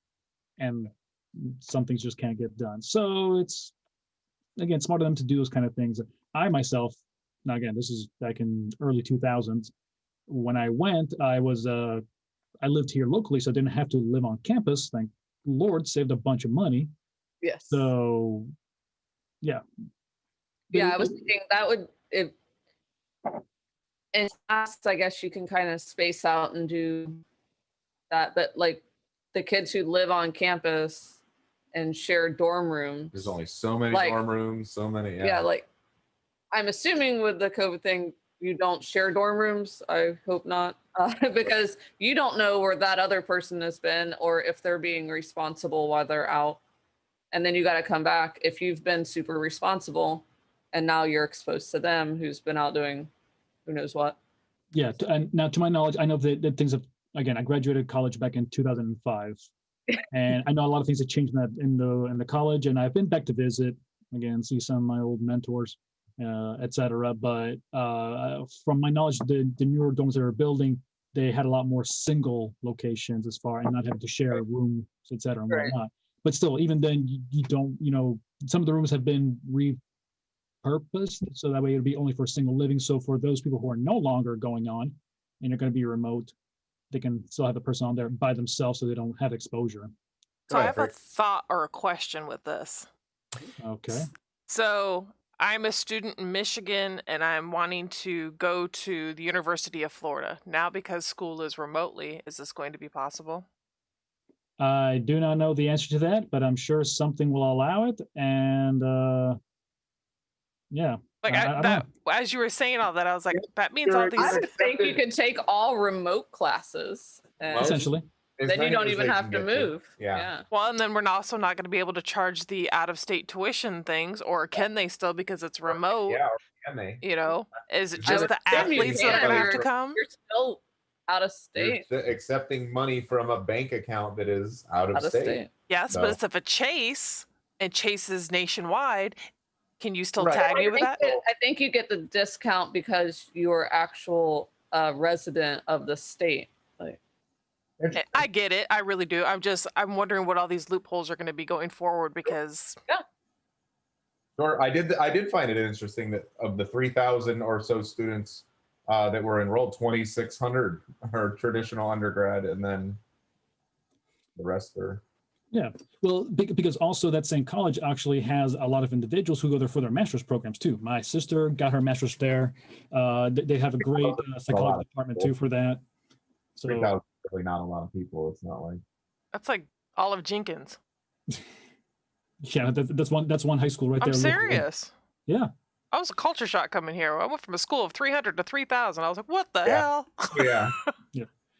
and some things just can't get done. So it's, again, smart of them to do those kind of things. I myself, now again, this is back in early 2000s. When I went, I lived here locally, so I didn't have to live on campus. Thank Lord, saved a bunch of money. yes. So, yeah. Yeah, I was thinking that would, if in class, I guess you can kind of space out and do that, but like the kids who live on campus and share dorm rooms. There's only so many Like- dorm rooms, so many. Yeah, like I'm assuming with the COVID thing, you don't share dorm rooms. I hope not, because you don't know where that other person has been or if they're being responsible while they're out. And then you got to come back if you've been super responsible and now you're exposed to them who's been out doing who knows what. Yeah, and now to my knowledge, I know that things have, again, I graduated college back in 2005. And I know a lot of things have changed in the college, and I've been back to visit, again, see some of my old mentors, et cetera. But from my knowledge, the newer dorms they were building, they had a lot more single locations as far and not having to share a room, et cetera, and Right. whatnot. But still, even then, you don't, some of the rooms have been repurposed, so that way it'll be only for single living. So for those people who are no longer going on and are going to be remote, they can still have the person on there by themselves so they don't have exposure. So I Right, have a right. thought or a question with this. Okay. So I'm a student in Michigan and I'm wanting to go to the University of Florida. Now because school is remotely, is this going to be possible? I do not know the answer to that, but I'm sure something will allow it. And yeah, Like I don't that, as you were saying all that, I was like, that means all Sure. these. I would think you could take all remote classes and Most- essentially. As then you many don't as even they have can to get move. Yeah. Well, and then we're also not going to be able to charge the out-of-state tuition things, or can they still because it's remote? Yeah, or can they? You know, is it Is just there the a- athletes that are going to have to You're- come? You're still, out of You're state. accepting money from a bank account that is out of Out of state. state. Yes, So- but it's if a Chase and Chase is nationwide, can you still Right. tag me with that? I think you get the discount because you're actual resident of the state. Like, I get it. I really do. I'm wondering what all these loopholes are going to be going forward because Sure, I did find it interesting that of the 3,000 or so students that were enrolled, 2,600 are traditional undergrad, and then the rest are. Yeah, well, because also that same college actually has a lot of individuals who go there for their master's programs too. My sister got her master's there. They have a great psychology department too for that. So 3,000 is really not a lot of people. It's not like. that's like Olive Jenkins. yeah, that's one high school right I'm there. locally. serious. Yeah. I was a culture shock coming here. I went from a school of 300 to 3,000. I was like, what the Yeah. hell? Yeah.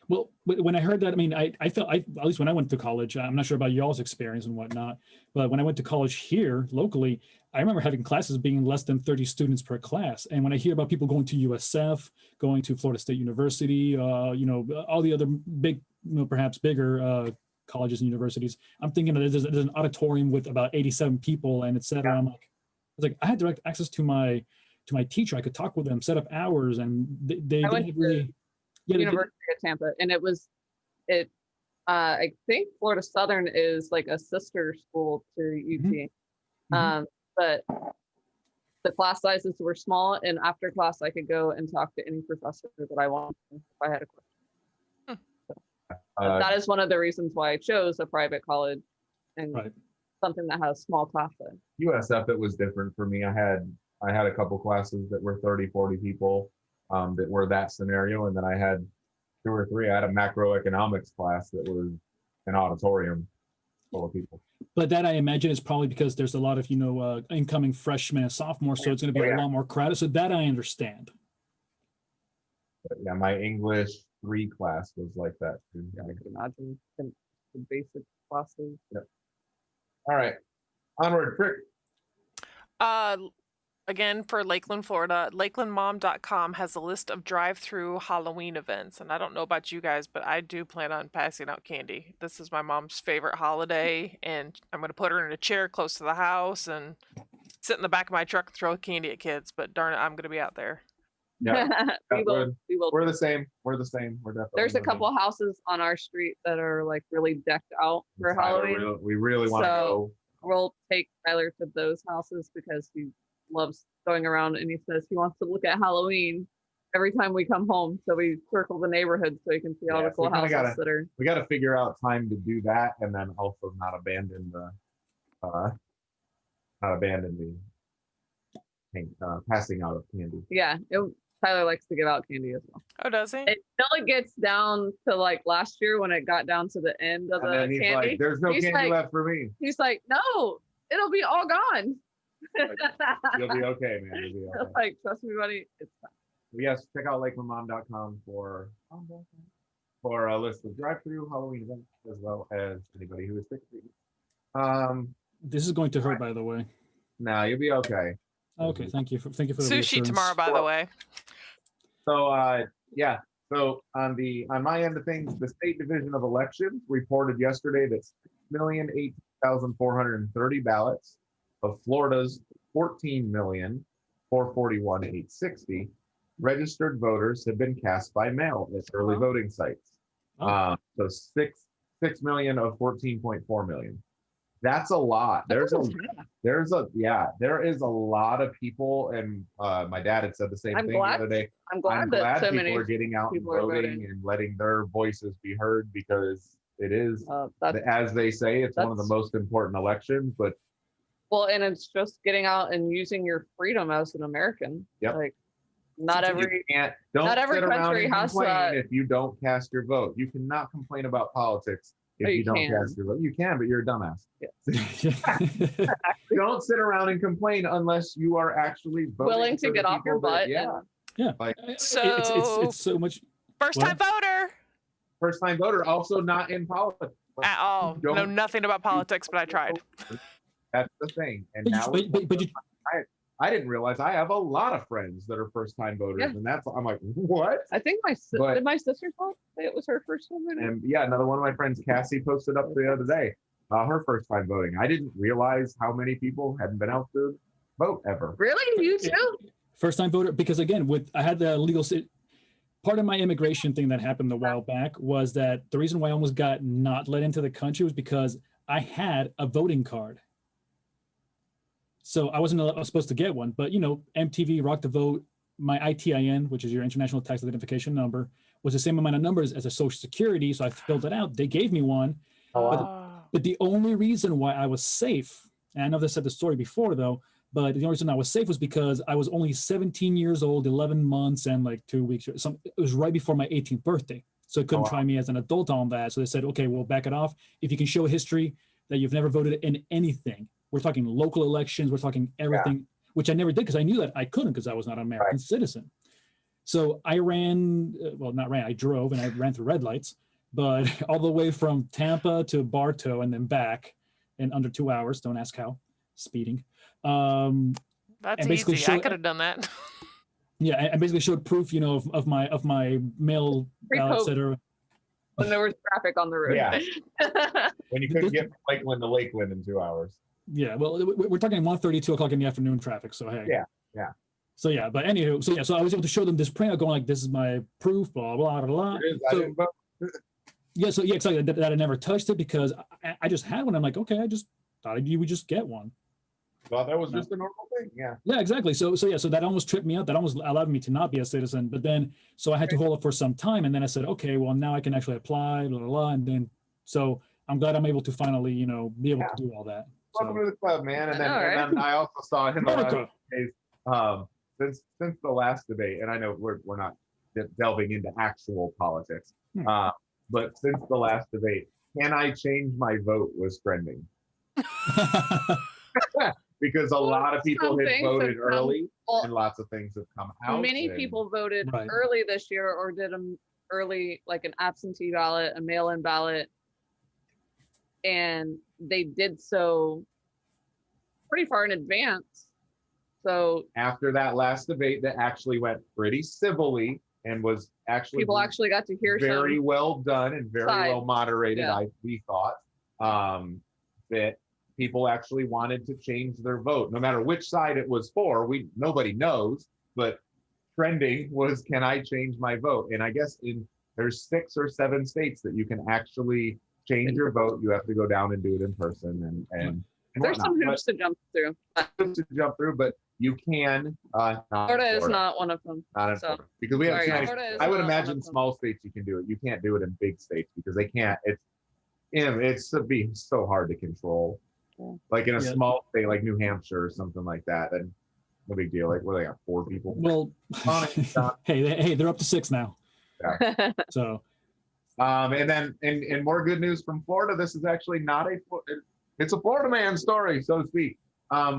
Well, when I heard that, I mean, I felt, at least when I went to college, I'm not sure about y'all's experience and whatnot, but when I went to college here locally, I remember having classes being less than 30 students per class. And when I hear about people going to USF, going to Florida State University, all the other big, perhaps bigger colleges and universities, I'm thinking that there's an auditorium with about 87 people and et cetera. I'm like, I had direct access to my teacher. I could talk with them, set up hours, and they didn't really. Yeah, University of Tampa, and I think Florida Southern is like a sister school to UT. But the class sizes were small, and after class I could go and talk to any professor that I wanted if I had a question. So, that is one of the reasons why I chose a private college and something that has small class size. USF, it was different for me. I had a couple classes that were 30, 40 people that were that scenario. And then I had 2 or 3. I had a macroeconomics class that was an auditorium full of people. But that I imagine is probably because there's a lot of, incoming freshmen and sophomores. So it's going to be a lot more crowded. So that I understand. But yeah, my English 3 class was like that too. I could imagine the basic classes. Yep. All right. Onward, Frick. Again, for Lakeland, Florida, lakelandmom.com has a list of drive-through Halloween events. And I don't know about you guys, but I do plan on passing out candy. This is my mom's favorite holiday, and I'm going to put her in a chair close to the house and sit in the back of my truck and throw candy at kids. But darn it, I'm going to be out there. Yeah, we will. we're the same. We're definitely. There's a couple houses on our street that are like really decked out for Halloween. We really want to go. We'll take Tyler to those houses because he loves going around and he says he wants to look at Halloween every time we come home. So we circle the neighborhood so he can see all the cool houses that are. We got to figure out time to do that, and then also not abandon the passing out of candy. Yeah, Tyler likes to give out candy as well. Oh, does he? It only gets down to like last year when it got down to the end of And the then he's candy. like, "There's no candy left for me." He's like, "No, it'll be all gone." You'll be okay, man. You'll be okay. Like, trust me, buddy. It's fine. Yes, check out lakelandmom.com for a list of drive-through Halloween events, as well as anybody who is trick-or-treating. This is going to hurt, by the way. No, you'll be okay. Okay, thank you for the sushi reassurance. tomorrow, by the way. So so on my end of things, the State Division of Elections reported yesterday that 6,018,430 ballots of Florida's 14,441,860 registered voters have been cast by mail at early voting sites. So 6 million of 14.4 million. That's a lot. There is a lot of people, and my dad had said the same thing the other day. I'm glad that so many people are getting out and voting and letting their voices be heard, because it is, as they say, it's one of the most important elections. But and it's just getting out and using your freedom as an American. Yep. Like, not every country has that. If you don't cast your vote, you cannot complain about politics if you don't cast your vote. You can, but you're a dumbass. Yeah. Don't sit around and complain unless you are actually willing to get off your butt. Yeah. Like, So it's so much. First-time voter. First-time voter, also not in politics At all. Know nothing about politics, but I tried. That's the thing. And But now I didn't realize I have a lot of friends that are first time voters, Yeah. and I'm like, what? I think But- did my sister say it was her first time voting? And yeah, another one of my friends, Cassie, posted up the other day, her first time voting. I didn't realize how many people hadn't been out to vote ever. Really, you too? First time voter, because again, I had the legal part of my immigration thing that happened a while back was that the reason why I almost got not let into the country was because I had a voting card. So I wasn't supposed to get one, but MTV, Rock the Vote, my ITIN, which is your International Tax Identification Number, was the same amount of numbers as a Social Security. So I filled it out. They gave me one. But the only reason why I was safe, and I know they said the story before though, but the only reason I was safe was because I was only 17 years old, 11 months and like 2 weeks. It was right before my 18th birthday. So they couldn't try me as an adult on that. So they said, okay, we'll back it off. If you can show a history that you've never voted in anything, we're talking local elections, we're talking everything, which I never did because I knew that I couldn't because I was not an American citizen. So I I drove and I ran through red lights, but all the way from Tampa to Bartow and then back in under 2 hours. Don't ask how. Speeding. That's easy. I could have done that. Yeah, I basically showed proof, of my mail ballot, et cetera. When there was traffic on the road. Yeah. When you couldn't get from Lakeland to Lakeland in 2 hours. Yeah, well, we're talking 1:30, 2 o'clock in the afternoon traffic. So hey. Yeah. So yeah, but anywho, so I was able to show them this print going like, this is my proof, blah blah blah blah. It is, I didn't vote. Yeah, exactly. That I never touched it because I just had one. I'm like, okay, I just thought you would just get one. Thought that was just a normal thing. Yeah. Yeah, exactly. So that almost tripped me up. That almost allowed me to not be a citizen. But then, so I had to hold it for some time, and then I said, okay, well now I can actually apply, blah blah blah. And then, so I'm glad I'm able to finally, be able to do all that. Welcome So, to the club, man. And then, All right. and then I also saw in the last America. days, since the last debate, and I know we're not delving into actual politics, but since the last debate, can I change my vote was trending. Because a lot of people Some had things voted have come- early, well, and lots of things have come out. Many and- people voted Right. early this year or did them early, like an absentee ballot, a mail-in ballot. And they did so pretty far in advance. So After that last debate, that actually went pretty civilly and was actually people actually got to hear very some. well done and very side. well moderated. Yeah. We thought that people actually wanted to change their vote, no matter which side it was for. Nobody knows, but trending was, can I change my vote? And I guess there's 6 or 7 states that you can actually change your vote. You have to go down and do it in person and There's some whatnot. hoops to jump through. Hoops to jump through, but you can. Not in Florida is not one of them. Not in so- Florida, because we have Sorry, too many. Florida is I would not one imagine of them. small states you can do it. You can't do it in big states because they can't. It's be so hard to control. Yeah. Like in a Yeah. small state like New Hampshire or something like that, then no big deal. Like they got 4 people. Well, hey, they're up to 6 now. So And then in more good news from Florida, this is actually it's a Florida man story, so to speak.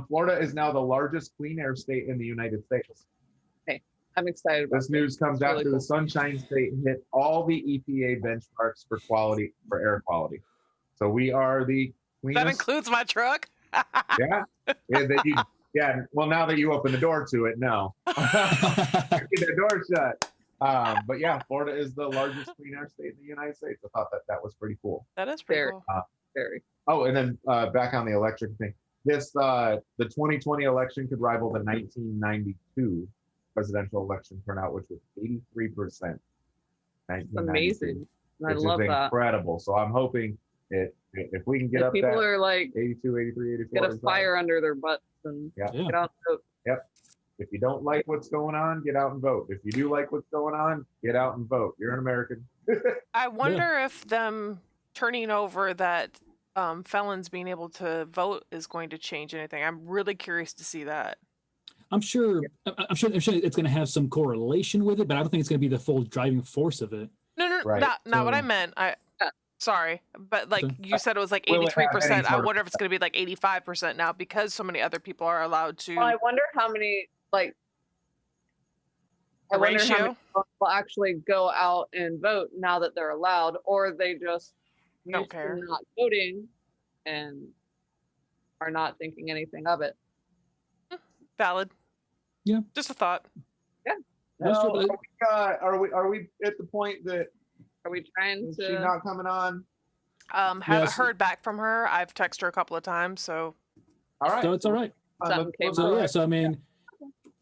Florida is now the largest clean air state in the United States. I'm excited about This news comes That's really after cool. the Sunshine State hit all the EPA benchmarks for air quality. So we are the That cleanest. includes my truck. Yeah. Well, now that you open the door to it, no. Keep the door shut. But yeah, Florida is the largest clean air state in the United States. I thought that was pretty cool. That is pretty Very- cool. very. Oh, and then back on the election thing. The 2020 election could rival the 1992 presidential election turnout, which was 83%. Amazing. I Which love is that. incredible. So I'm hoping if we can get If up people that are like 82, 83, 84. get a inside. fire under their butts and Yeah. yeah. get out and vote. If you don't like what's going on, get out and vote. If you do like what's going on, get out and vote. You're an American. I wonder if them turning over that felons being able to vote is going to change anything. I'm really curious to see that. I'm sure it's going to have some correlation with it, but I don't think it's going to be the full driving force of it. No, Right. not what I So- meant. Sorry, but like Okay. you said, it was like Will it have any 83%. I sort of wonder if it's going to be like 85% now because so many other people are allowed to. Well, I wonder how many like. I The wonder how many ratio? people will actually go out and vote now that they're allowed, or they just Don't used to care. not voting and are not thinking anything of it. Valid. Yeah. Just a thought. That's true, No, but are we at the point that Are we trying is she to? not coming on? Haven't Yes. heard back from her. I've texted her a couple of times, so All right. so it's all right. Something came So up. yeah, so I mean,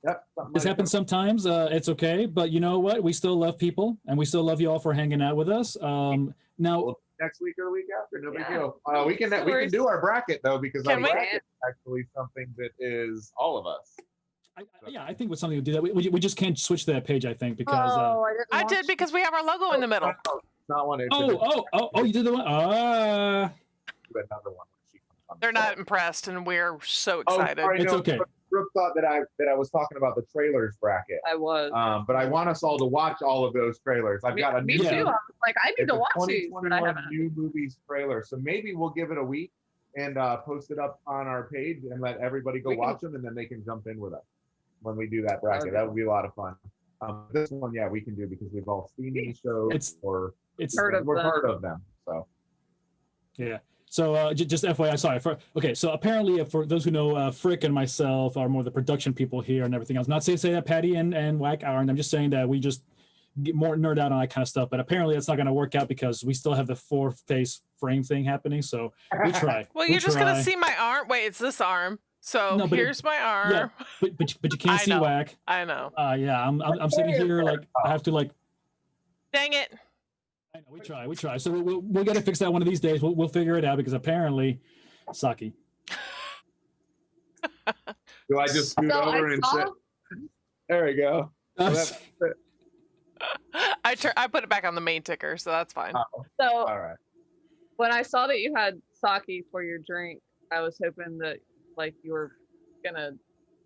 Yep. something this might happens come. sometimes. It's okay, but you know what? We still love people, and we still love you all for hanging out with us. Now, Well, next week or the week after, no big Yeah. deal. We can worries. do our bracket though, because Can our we? bracket is actually something that is all of us. yeah, I think with something to do that, we just can't switch to that page. I think because. I didn't I watch did because we have our logo in the middle. No, it's not one. It's Oh! You did the one. another one. When she comes on. They're not impressed, and we're so Oh, excited. sorry, It's no, okay. Brooke thought that I was talking about the trailers bracket. I was. But I want us all to watch all of those trailers. I've got a Me new Yeah. too. I was like, I need it's to a watch these, but I 2021 haven't. new movies trailer. So maybe we'll give it a week and post it up on our page and let everybody go We can- watch them, and then they can jump in with us when we do that bracket. Okay. That would be a lot of fun. This one, yeah, we can do because we've all seen these shows or It's Heard of we're them. heard of them. So Yeah. So just FYI, sorry. Okay, so apparently for those who know, Frick and myself are more the production people here and everything else. Not to say that Patty and Wack aren't. I'm just saying that we just get more nerd out on that kind of stuff. But apparently that's not going to work out because we still have the 4-face frame thing happening. So we try. Well, We you're just gonna try. see my arm. Wait, it's this arm. So No, but here's my arm. yeah. But you can't I see know. Wack. I know. Yeah, I'm sitting here like I have to like. Dang it. I know, we try. So we'll get to fix that one of these days. We'll figure it out because apparently, Saki. do I just scoot So over I and saw, sit? There we go. So that's- I put it back on the main ticker, so that's fine. so all right. when I saw that you had sake for your drink, I was hoping that like you were gonna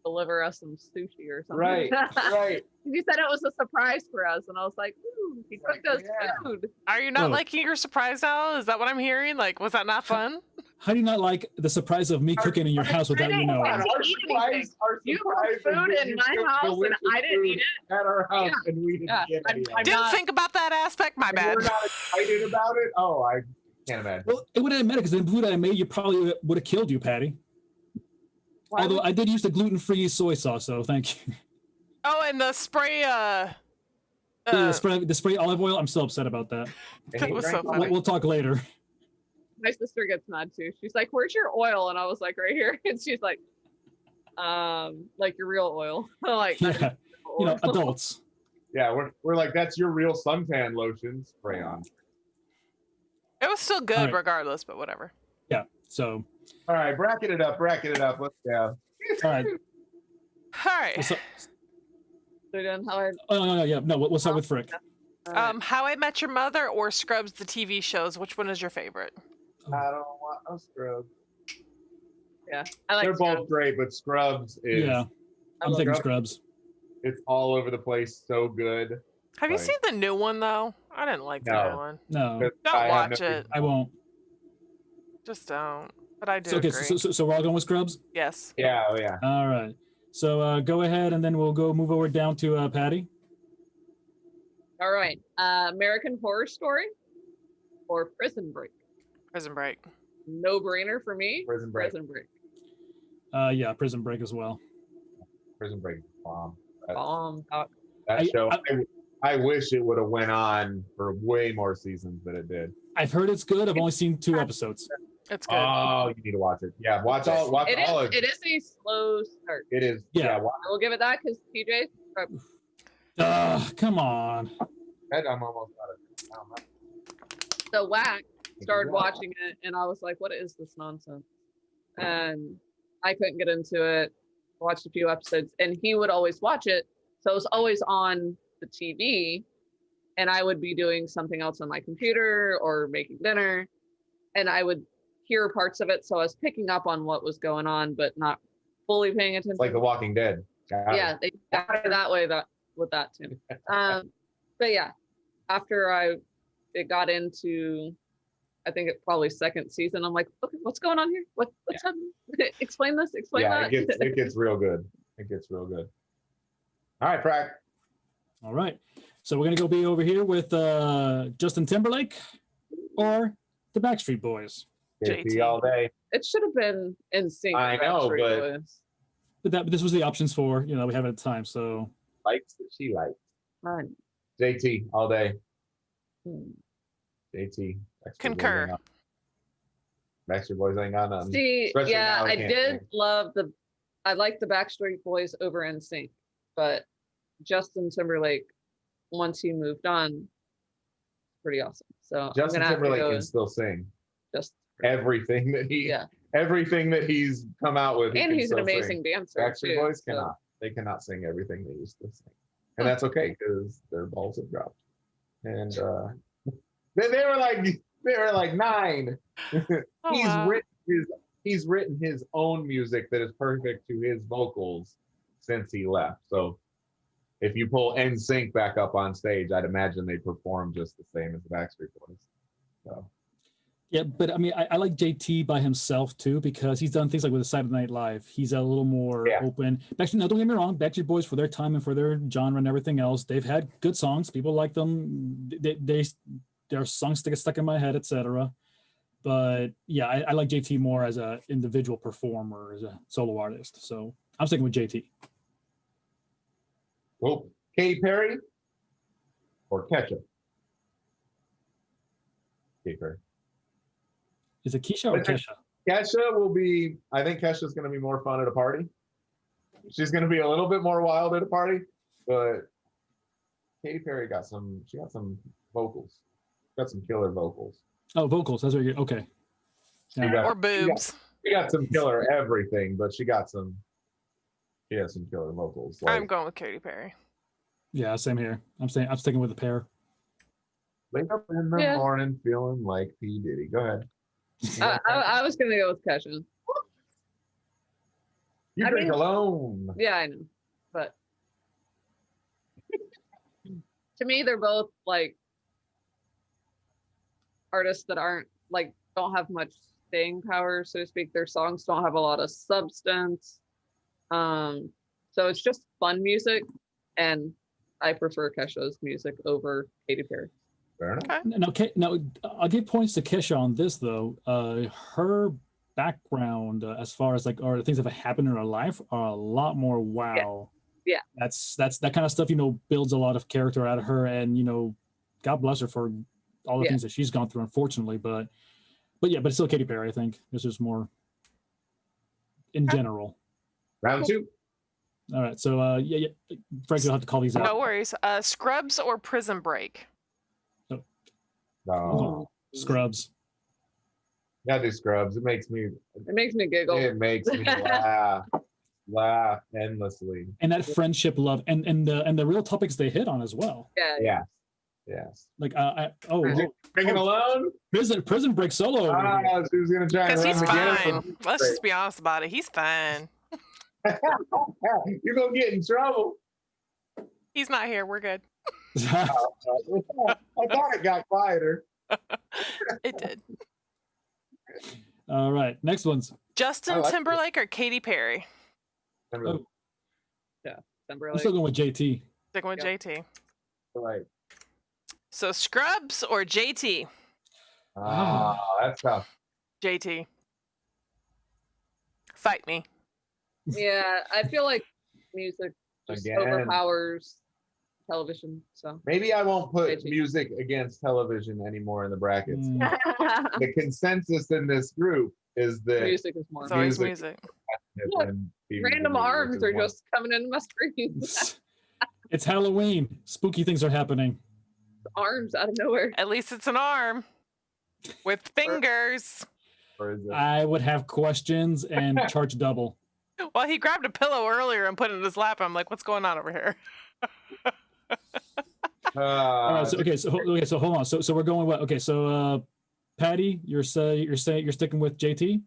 deliver us some sushi or something. Right. Right. You said it was a surprise for us, and I was like, "Ooh, he Like, cooked us yeah. food." Are you not Oh. liking your surprise now? Is that what I'm hearing? Like, was that not fun? How do you not like the surprise of me cooking in your house without you knowing? I didn't eat anything. You cooked food in my house, and I didn't eat it. at our house, Yeah. and we didn't Yeah, get any. I'm Didn't not- think about that aspect. My And bad. we're not excited about it. Oh, I can't imagine. Well, it wouldn't have mattered because the food I made you probably would have killed you, Patty. Why Although would- I did use the gluten-free soy sauce, so thank you. Oh, and the spray. The spray olive oil. I'm still upset about that. And That he was drank so all funny. of it. We'll talk later. my sister gets mad too. She's like, "Where's your oil?" And I was like, "Right here." And she's like, like your real oil." Like, not Yeah, you know, oil. adults. Yeah, we're like, that's your real suntan lotion spray on. It was still good Alright. regardless, but whatever. Yeah. So, All right, bracket it up. Let's go. all right. All right. So, They're doing how I- oh no, yeah, no. We'll start with Frick. How I Met Your Mother or Scrubs, the TV shows. Which one is your favorite? I don't want no Scrubs. yeah, I like They're both Scrubs. great, but Scrubs is Yeah, I I'm love thinking Scrubs. Scrubs. it's all over the place, so good. Have you Right. seen the new one though? I didn't like the No. new one. No, But Don't I have watch no- it. I won't. Just don't. But I do So, okay, agree. so we're all going with Scrubs. Yes. Yeah, oh, yeah. All right. So go ahead, and then we'll move over down to Patty. All right, American Horror Story or Prison Break? Prison Break. No brainer for me. Prison Break. Prison Break. Yeah, Prison Break as well. Prison Break is bomb. That, Doc. that I- show. I wish it would have went on for way more seasons than it did. I've heard it's good. I've only seen 2 episodes. It's good. Oh, you need to watch it. Yeah, watch all of It is a slow start. It is. Yeah. Yeah, watch I will give it that because TJ. Come on. it. I'm almost out of it. I don't know. So Wack started Yeah. watching it, and I was like, "What is this nonsense?" And I couldn't get into it. Watched a few episodes, and he would always watch it, so it was always on the TV, and I would be doing something else on my computer or making dinner, and I would hear parts of it, so I was picking up on what was going on, but not fully paying attention. It's like The Walking Dead. Got it. Yeah, they got it that way with that too. But yeah, after it got into, I think it probably second season, I'm like, okay, what's going on here? What's happening? Explain this. Explain Yeah, that. it gets real good. It gets real good. All right, Frack. All right. So we're gonna be over here with Justin Timberlake or the Backstreet Boys. JT. JT all day. It should have been in sync. I know, Backstreet but- Boys. but this was the options for, we have it at the time. So Likes that she likes. Fun. JT all day. Hmm. JT. Concur. Backstreet Boys ain't got nothing. See, Especially yeah, now they I can't did sing. love I like the Backstreet Boys over NSYNC, but Justin Timberlake, once he moved on, pretty awesome. So Justin I'm gonna have to Timberlake go can still sing just everything that everything that he's come out with. and can he's an still sing. amazing dancer. Backstreet too, Boys so. cannot. They cannot sing everything they used to sing, and that's okay because their balls have dropped. And they were like 9. Oh, he's wow. written his own music that is perfect to his vocals since he left. So if you pull NSYNC back up on stage, I'd imagine they perform just the same as the Backstreet Boys. So. yeah, but I mean, I like JT by himself too because he's done things like with the Saturday Night Live. He's a little more open. Actually, no, don't get me wrong. Backstreet Boys, for their time and for their genre and everything else, they've had good songs. People like them. Their songs get stuck in my head, etc. But yeah, I like JT more as an individual performer, as a solo artist. So I'm sticking with JT. Well, Katy Perry or Ketchup? Katy Perry. Is it Keisha or Kesha? Kesha will be, I think Kesha's going to be more fun at a party. She's going to be a little bit more wild at a party, but Katy Perry got some vocals. Got some killer vocals. Oh, vocals. That's what you're, okay. Yeah. Or boobs. She got some killer everything, but she has some killer vocals. Like, I'm going with Katy Perry. Yeah, same here. I'm sticking with the pair. Wake up in the morning feeling like P. Diddy. Go ahead. I was gonna go with Kesha. You drink alone. Yeah, I know, but to me, they're both like artists that aren't like don't have much staying power, so to speak. Their songs don't have a lot of substance, so it's just fun music, and I prefer Kesha's music over Katy Perry. Fair enough. Now, I'll give points to Kesha on this though. Her background, as far as or the things that have happened in her life, are a lot more wow. Yeah. That's that kind of stuff. Builds a lot of character out of her, and God bless her for all the things that she's gone through, unfortunately. But it's still Katy Perry. I think this is more in general. Round 2. All right, so Frank, you'll have to call these out. No worries. Scrubs or Prison Break? No. Scrubs. Yeah, do Scrubs. It makes me giggle. It makes me laugh endlessly. And that friendship, love, and the real topics they hit on as well. Yeah. Yes. Like Drinking alone? Prison Break solo. She was gonna try and Because run he's the gas fine. on- Let's just be honest about it. He's fine. You're gonna get in trouble. He's not here. We're good. I thought it got quieter. It did. All right, next one's Justin Timberlake or Katy Perry? Oh. Yeah, I'm Timberlake. still going with JT. Sticking with JT. Right. So Scrubs or JT? That's tough. JT. Fight me. Yeah, I feel like music just Again. overpowers television. So Maybe I won't put JT. music against television anymore in the brackets. Mm. The consensus in this group is that music is more. It's always music. Look, and Random music arms is are one. just coming into my screen. It's Halloween. Spooky things are happening. Arms out of nowhere. At least it's an arm with fingers. Or is it? I would have questions and charge double. Well, he grabbed a pillow earlier and put it in his lap. I'm like, what's going on over here? All right, so hold on. So we're going what? Okay, so Patty, you're sticking with JT,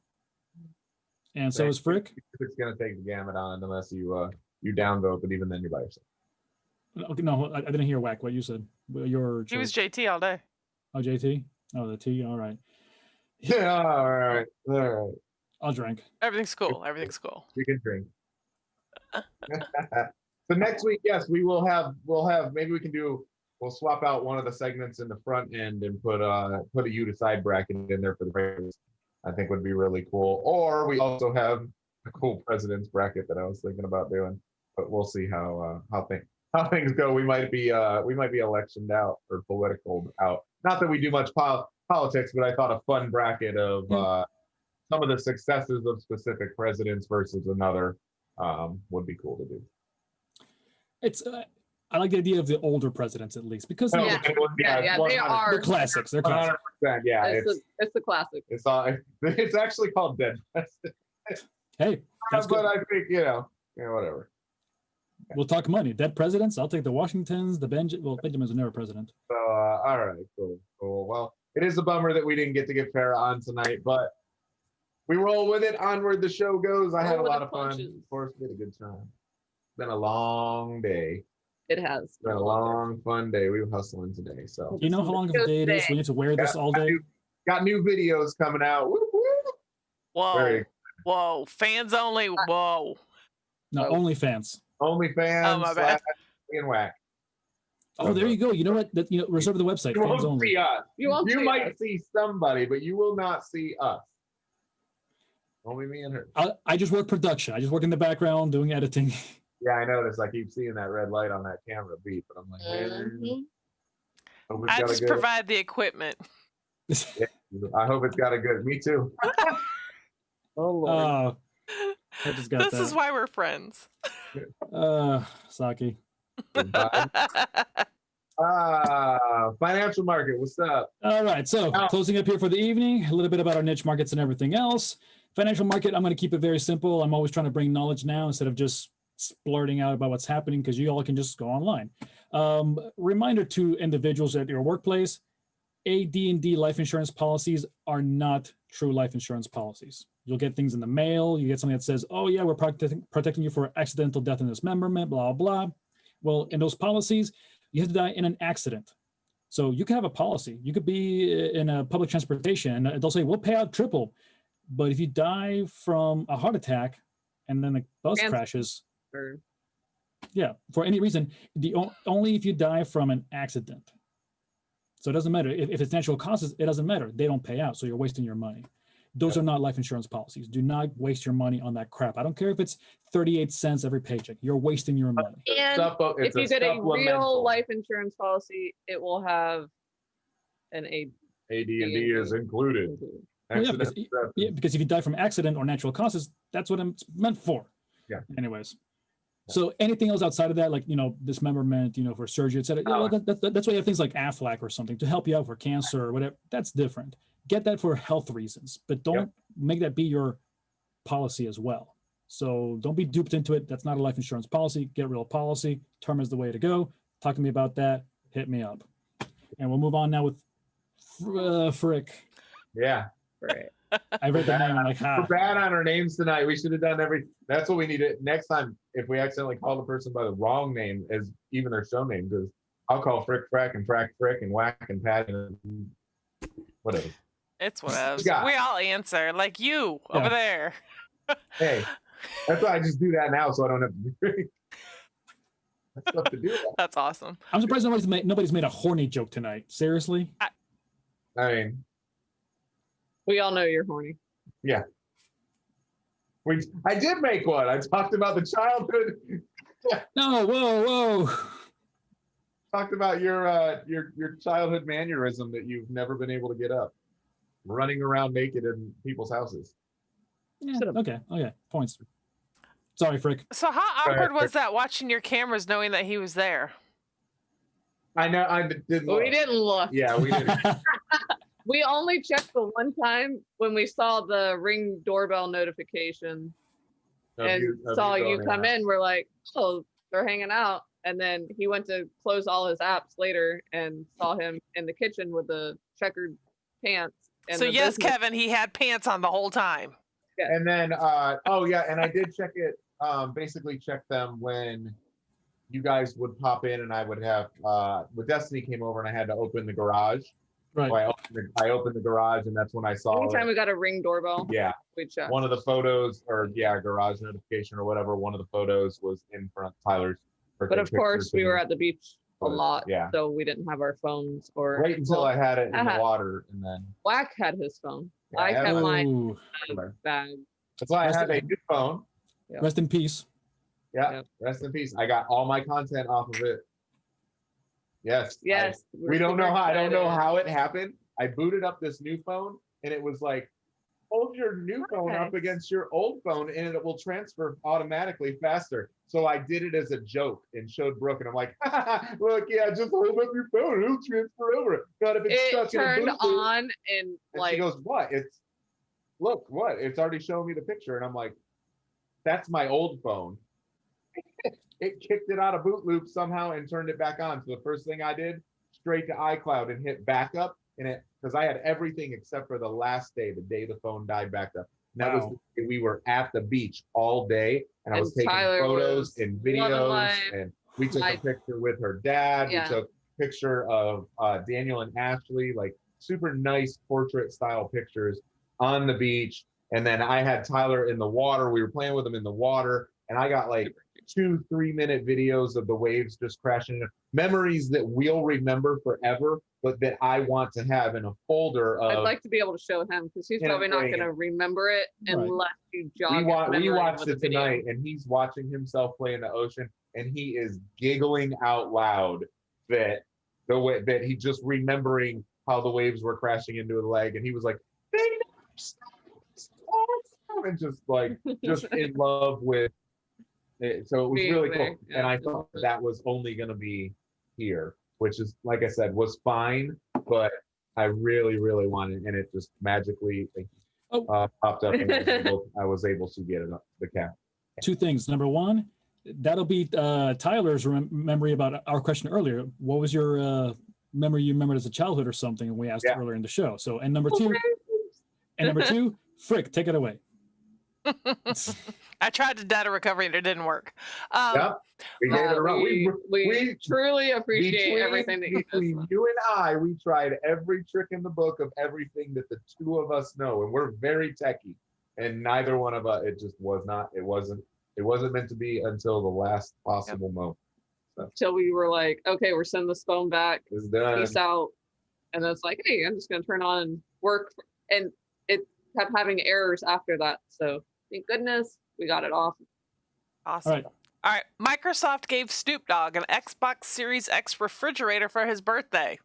and so is Frick. It's gonna take the gamut on unless you downvote, but even then you're by yourself. Okay, no, I didn't hear Wack what you said. Your He was choice. JT all day. Oh, JT. Oh, the T. All right. Yeah, all right. I'll drink. Everything's cool. Everything's cool. You can drink. So next week, yes, we'll have maybe we'll swap out one of the segments in the front end and put a you decide bracket in there for the breakers. I think would be really cool. Or we also have cool president's bracket that I was thinking about doing, but we'll see how things go. We might be electioned out or political out. Not that we do much politics, but I thought a fun bracket of some of the successes of specific presidents versus another would be cool to do. It's I like the idea of the older presidents at least because Yeah, they are. they're classics. They're classics. 100%. Yeah, It's the classic. it's actually called Dead President. Hey, that's But good. I think whatever. We'll talk money. Dead presidents. I'll take the Washingtons, the Benjamins were never president. So all right, cool. Well, it is a bummer that we didn't get to get Farrah on tonight, but we roll with it. Onward the show goes. I had a lot of fun. Of course, we had a good time. It's been a long day. It has. It's been a long, fun day. We were hustling today. So Do you know how long of a day it is? We need to wear this all day. got new videos coming out. Woo, woo. Whoa. Very Whoa. Fans only. Whoa. No, OnlyFans. OnlyFans. Oh, my bad. And Whack. Oh, there you go. You know what? Reserve the website. You Fans won't only. see us. You might see somebody, but you will not see us. Only me and her. I just work production. I just work in the background doing editing. Yeah, I noticed. I keep seeing that red light on that camera beep, but I'm like, hope it's I got a just good- provide the equipment. I hope it's got a good. Me too. Oh Lord. I just got This that. is why we're friends. Saki. Financial market. What's up? All right, so closing up here for the evening, a little bit about our niche markets and everything else. Financial market, I'm going to keep it very simple. I'm always trying to bring knowledge now instead of just splurting out about what's happening because you all can just go online. Reminder to individuals at your workplace, AD&D life insurance policies are not true life insurance policies. You'll get things in the mail. You get something that says, oh yeah, we're protecting you for accidental death and dismemberment, blah, blah. Well, in those policies, you have to die in an accident. So you can have a policy. You could be in a public transportation and they'll say, we'll pay out triple. But if you die from a heart attack and then the bus crashes, yeah, for any reason, only if you die from an accident. So it doesn't matter. If it's natural causes, it doesn't matter. They don't pay out. So you're wasting your money. Those are not life insurance policies. Do not waste your money on that crap. I don't care if it's 38 cents every paycheck. You're wasting your money. And if you get a real life insurance policy, it will have an AD&D is included. Well, because if you die from accident or natural causes, that's what it's meant for. Yeah. Anyways. So anything else outside of that, like, dismemberment, for surgery, et cetera, that's why you have things like Aflac or something to help you out for cancer or whatever. That's different. Get that for health reasons, but don't make that be your policy as well. So don't be duped into it. That's not a life insurance policy. Get a real policy. Term is the way to go. Talk to me about that. Hit me up. And we'll move on now with Frick. Yeah. Right. I read the name. I'm like, We're bad on our names tonight. We should have done that's what we need to next time. If we accidentally call the person by the wrong name as even their show name, because I'll call Frick Frack and Frack Frick and Whack and Pat and whatever. It's whatever. We all answer, like you over there. Hey, that's why I just do that now, so I don't have to do that's stuff to do. That's awesome. I'm surprised nobody's made a horny joke tonight. Seriously? I mean, we all know you're horny. Yeah. I did make one. I talked about the childhood. No, whoa. Talked about your childhood mannerism that you've never been able to get up. Running around naked in people's houses. Yeah, okay. Points. Sorry, Frick. So how awkward was that watching your cameras knowing that he was there? I know. I didn't look. We didn't look. Yeah, we didn't. We only checked the one time when we saw the Ring doorbell notification and saw you come in. We're like, oh, they're hanging out. And then he went to close all his apps later and saw him in the kitchen with the checkered pants. And so yes, Kevin, he had pants on the whole time. Yeah. And then, and I did check it, basically check them when you guys would pop in and I would have, when Destiny came over and I had to open the garage. Right. So I opened the garage and that's when I saw anytime we got a Ring doorbell. Yeah. We checked. One of the photos garage notification or whatever. One of the photos was in front of Tyler's. But of course we were at the beach a lot. Yeah. So we didn't have our phones or wait until I had it in the water and then Whack had his phone. I kept mine in the bag. That's why I have a new phone. Yeah. Rest in peace. Yeah, Yep. rest in peace. I got all my content off of it. Yes. Yes. We don't know how. I don't know how it happened. I booted up this new phone, and it was like, hold your new phone up Okay. against your old phone, and it will transfer automatically faster. So I did it as a joke and showed Brooke, and I'm like, look, yeah, just hold up your phone, it'll transfer over. Not if it's It stuck in a turned Bluetooth. on and And she like goes, what? Look, what? It's already showing me the picture, and I'm like, that's my old phone. It kicked it out of boot loop somehow and turned it back on. So the first thing I did, straight to iCloud and hit backup, and it, because I had everything except for the last day, the day the phone died, backed up. And that was Wow. the day we were at the beach all day, and I was And taking Tyler photos was and loving videos, life. and we took My- a picture with her dad. Yeah. We took a picture of Daniel and Ashley, like super nice portrait style pictures on the beach. And then I had Tyler in the water. We were playing with him in the water, and I got like 2-3 minute videos of the waves just crashing in. Memories that we'll remember forever, but that I want to have in a folder I'd of. like to be able to show him because he's in a probably not way. going to remember it Right. unless you jog we his we memory watched with a it video. tonight, and he's watching himself play in the ocean, and he is giggling out loud that the way that he just remembering how the waves were crashing into the leg, and he was like, "They never stop, it's awesome," and just like just in love with it. So it was Being really there, cool, yeah. and I thought that was only going to be here, which is, like I said, was fine, but I really, really wanted, and it just magically popped up, and I was able to get it up the cap. Two things. Number one, that'll be Tyler's memory about our question earlier. What was your memory you remembered as a childhood or something? And we asked Yeah. earlier in the show. So, and number two, Frick, take it away. I tried to data recovery and it didn't work. Yep, we gave it a run. We truly appreciate everything that you between do. you and I, we tried every trick in the book of everything that the two of us know, and we're very techie. And neither one of us, it just was not. It wasn't meant to be until the last possible moment. Till we were like, okay, we're sending this phone back. It's done. Peace out. And then it's like, hey, I'm just going to turn on and work. And it kept having errors after that. So thank goodness we got it off. Awesome. All right. All right. Microsoft gave Snoop Dogg an Xbox Series X refrigerator for his birthday.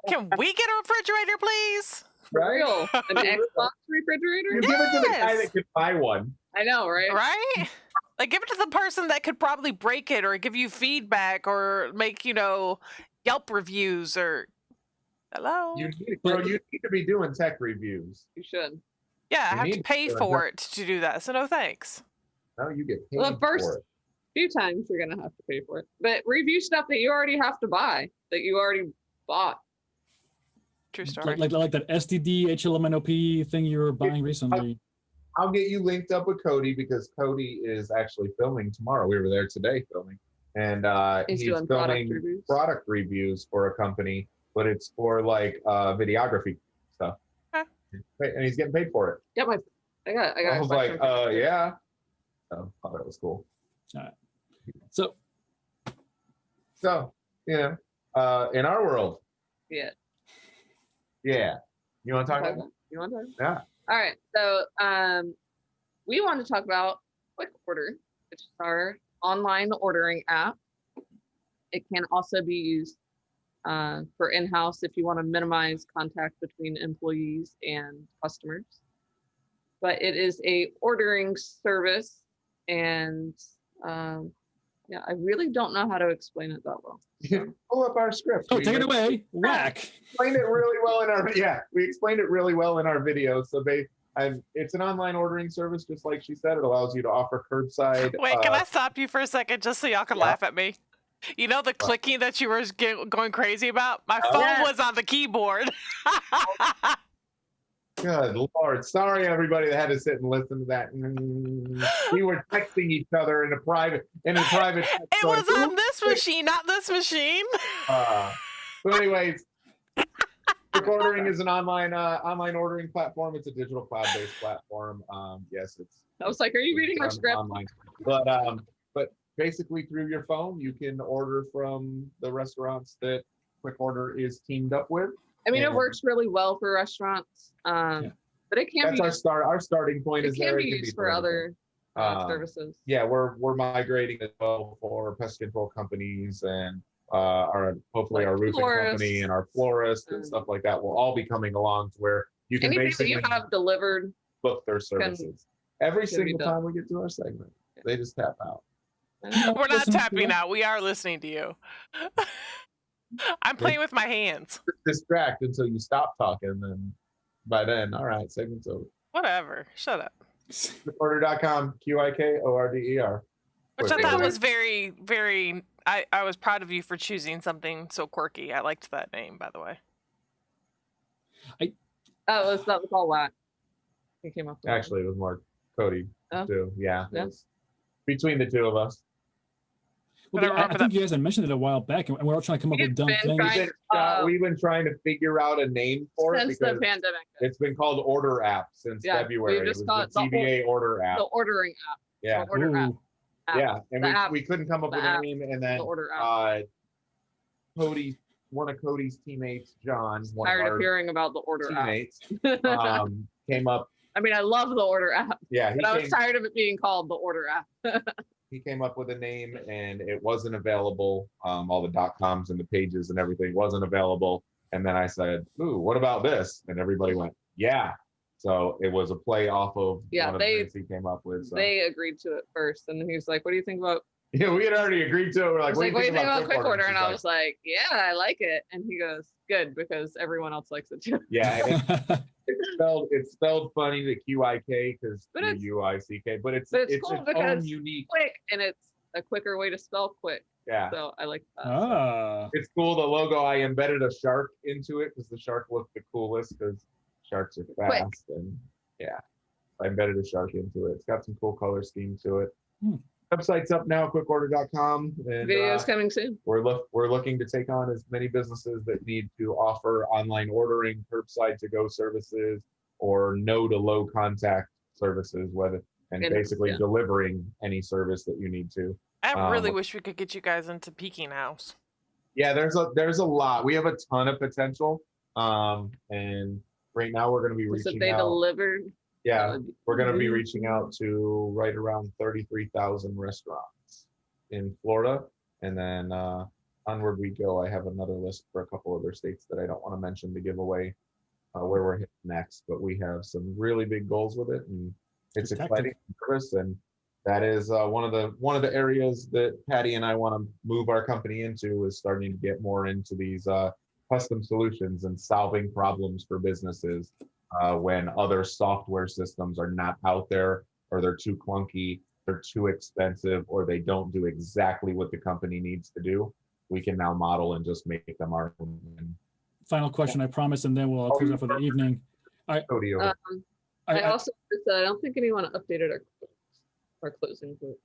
Can we get a refrigerator, please? For Right? real. An Xbox refrigerator? You give it to the guy Yes. that could buy one. I know, right? Right? Like, give it to the person that could probably break it or give you feedback or make, Yelp reviews or. Hello? You need to be doing tech reviews. You should. Yeah, I you have to need pay to. for it to do that. So, no thanks. No, you get paid Well, at first, for it. few times you're going to have to pay for it. But review stuff that you already have to buy, that you already bought. True story. Like that STD HLMNOP thing you were buying recently. I'll get you linked up with Cody because Cody is actually filming tomorrow. We were there today filming, and He's he's doing product filming reviews. product reviews for a company, but it's for like videography stuff, Okay. and he's getting paid for it. Yeah, I got I a was question like, for you. yeah. So I thought that was cool. So So in our world, Yeah. yeah, you want to talk Okay. about? You want to? Yeah. All right. So we want to talk about Quick Order, which is our online ordering app. It can also be used for in-house if you want to minimize contact between employees and customers. But it is a ordering service, and yeah, I really don't know how to explain it that well. Pull up our script. oh, We take it away. Whack. explained it really well in our we explained it really well in our video. So it's an online ordering service, just like she said. It allows you to offer curbside. Wait, can I stop you for a second just so y'all can Yeah. laugh at me? You know the clicking that you were going crazy about? My phone Yes. was on the keyboard. Good Lord. Sorry, everybody that had to sit and listen to that. We were texting each other in a private. It was on this machine, not this machine. So anyways, Quick Ordering is an online ordering platform. It's a digital cloud-based platform. Yes, it's. I was like, are you reading our script? Online. But basically through your phone, you can order from the restaurants that Quick Order is teamed up with. I mean, it And- works really well for restaurants. But it can That's be our starting point it is can there. be used for other services. Yeah, we're migrating as well for pest control companies and hopefully Like our roofing company florists. and our florists and stuff like that will all be coming along to where you can Anything that basically you have delivered, book their services every can be single done. time we get to our segment. They just tap out. We're not Listen to tapping you. out. We are listening to you. I'm playing with my hands. Distract until you stop talking, and by then, all right, segment's over. Whatever. Shut up. Quickcorder.com, QUIKORDER. Which I Quick thought order. was very, very. I was proud of you for choosing something so quirky. I liked that name, by the way. that was all Wack. He came up with that. Actually, it was more Cody Oh. too. Yeah, Yeah. it was between the two of us. Well, But I I remember think that- you guys had mentioned it a while back, and we're all trying to come up with dumb We've been things. trying- We've been trying to figure out a name for it Since the because pandemic. it's been called Order App since Yeah, February. we've It just was called the the TBA Order App. The ordering app. Yeah, The order app. Ooh, yeah, and the app. we couldn't come up The with app. a name, and then The order app. one of Cody's teammates, John, one Tired of of our hearing about the order teammates, app. came up. I mean, I love the order app, Yeah, but I was tired of it being called the order app. he came up with a name, and it wasn't available. All the .coms and the pages and everything wasn't available. And then I said, "Ooh, what about this?" And everybody went, "Yeah." So it was a play off of Yeah, one of the things he came up with. So. They agreed to it first, and he was like, "What do you think about?" Yeah, we had already agreed to it. We're I like, was like, "What do you think about quick order?" And I She's was like, "Yeah, I like it." And he goes, "Good, because everyone else likes it too." yeah, and it's spelled funny, the QIK, because But it's- UICK, but it's cool its own because- unique. Quick, and it's a quicker way to spell quick. Yeah, So I like that. ah, it's cool. The logo, I embedded a shark into it because the shark looked the coolest because sharks are fast, and yeah, I embedded a shark into it. It's got some cool color scheme to it. Hmm. Website's up now, quickorder.com, and Videos coming soon. we're looking to take on as many businesses that need to offer online ordering, curbside to go services, or no to low contact services, and And- basically yeah. delivering any service that you need to. I really Um, wish we could get you guys into Peking House. Yeah, there's a lot. We have a ton of potential. And right now we're going to be So reaching they out. delivered. Yeah, we're going to be Mhm. reaching out to right around 33,000 restaurants in Florida, and then onward we go. I have another list for a couple other states that I don't want to mention to give away where we're hitting next, but we have some really big goals with it, and it's Spectacular. exciting for us. And that is one of the areas that Patty and I want to move our company into, is starting to get more into these custom solutions and solving problems for businesses when other software systems are not out there, or they're too clunky, they're too expensive, or they don't do exactly what the company needs to do. We can now model and just make them our own. And final question, I promise, and then we'll close out for the evening. Cody, I I- also said I don't think anyone updated our closing quote.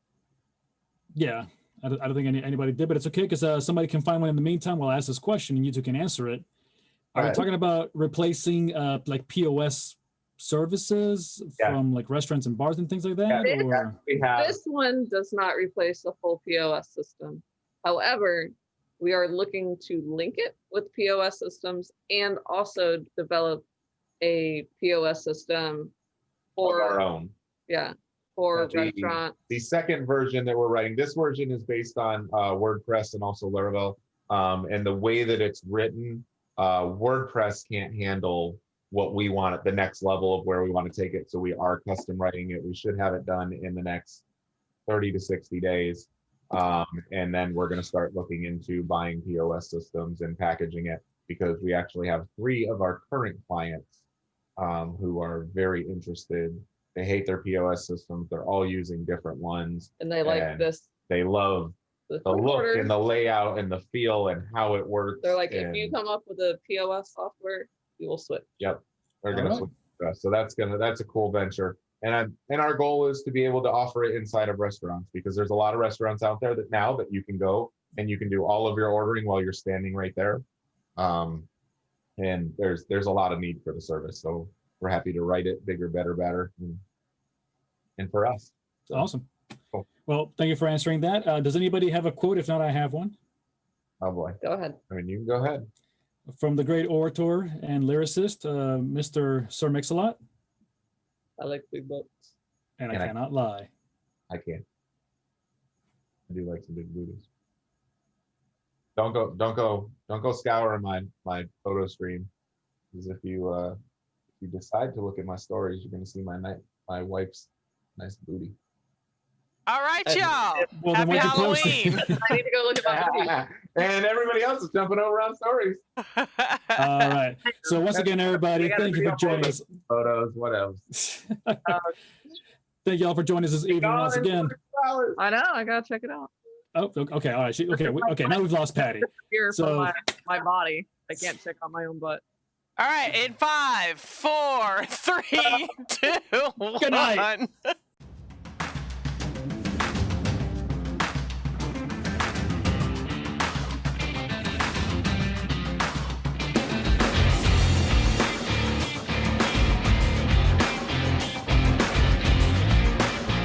Yeah, I don't think anybody did, but it's okay because somebody can find one in the meantime. We'll ask this question and you two can answer it. Are we Alright. talking about replacing like POS services Yeah. from like restaurants and bars and things like that? Yeah. Or we have This one does not replace the full POS system. However, we are looking to link it with POS systems and also develop a POS system our for own. for Gotcha. restaurant. The second version that we're writing, this version is based on WordPress and also Laravel. And the way that it's written, WordPress can't handle what we want at the next level of where we want to take it. So we are custom writing it. We should have it done in the next 30 to 60 days. And then we're going to start looking into buying POS systems and packaging it, because we actually have 3 of our current clients who are very interested. They hate their POS systems. They're all using different ones. And they like And this. They love The the quick look order. and the layout and the feel and how it works. They're like, if you and- come up with a POS software, you will switch. Yep, they're gonna Alright. switch to us. So that's a cool venture. And our goal is to be able to offer it inside of restaurants, because there's a lot of restaurants out there that now that you can go and you can do all of your ordering while you're standing right there. And there's a lot of need for the service. So we're happy to write it bigger, better, better. And for us. So, awesome. Cool. Well, thank you for answering that. Does anybody have a quote? If not, I have one oh boy. Go ahead. I mean, you can go ahead. from the great orator and lyricist, Mr. Sir Mix-a-Lot. I like big butts. And I And I- cannot lie. I can. I do like some big booties. Don't go scouring my photo stream. Because if you decide to look at my stories, you're gonna see my wife's nice booty. All right, And- y'all. Well, then Happy why'd you post it? Halloween. I need to go look at my booty. And everybody else is jumping over on stories. All right. So once again, everybody, We gotta thank you see for all joining us. Photos, what else? Thank y'all for joining us this evening once again. I know. I gotta check it out. Oh, okay. All right. Okay. Now we've lost Patty. Here So- from my body. I can't check on my own butt. All right, in 5, 4, 3, 2, Good night. 1.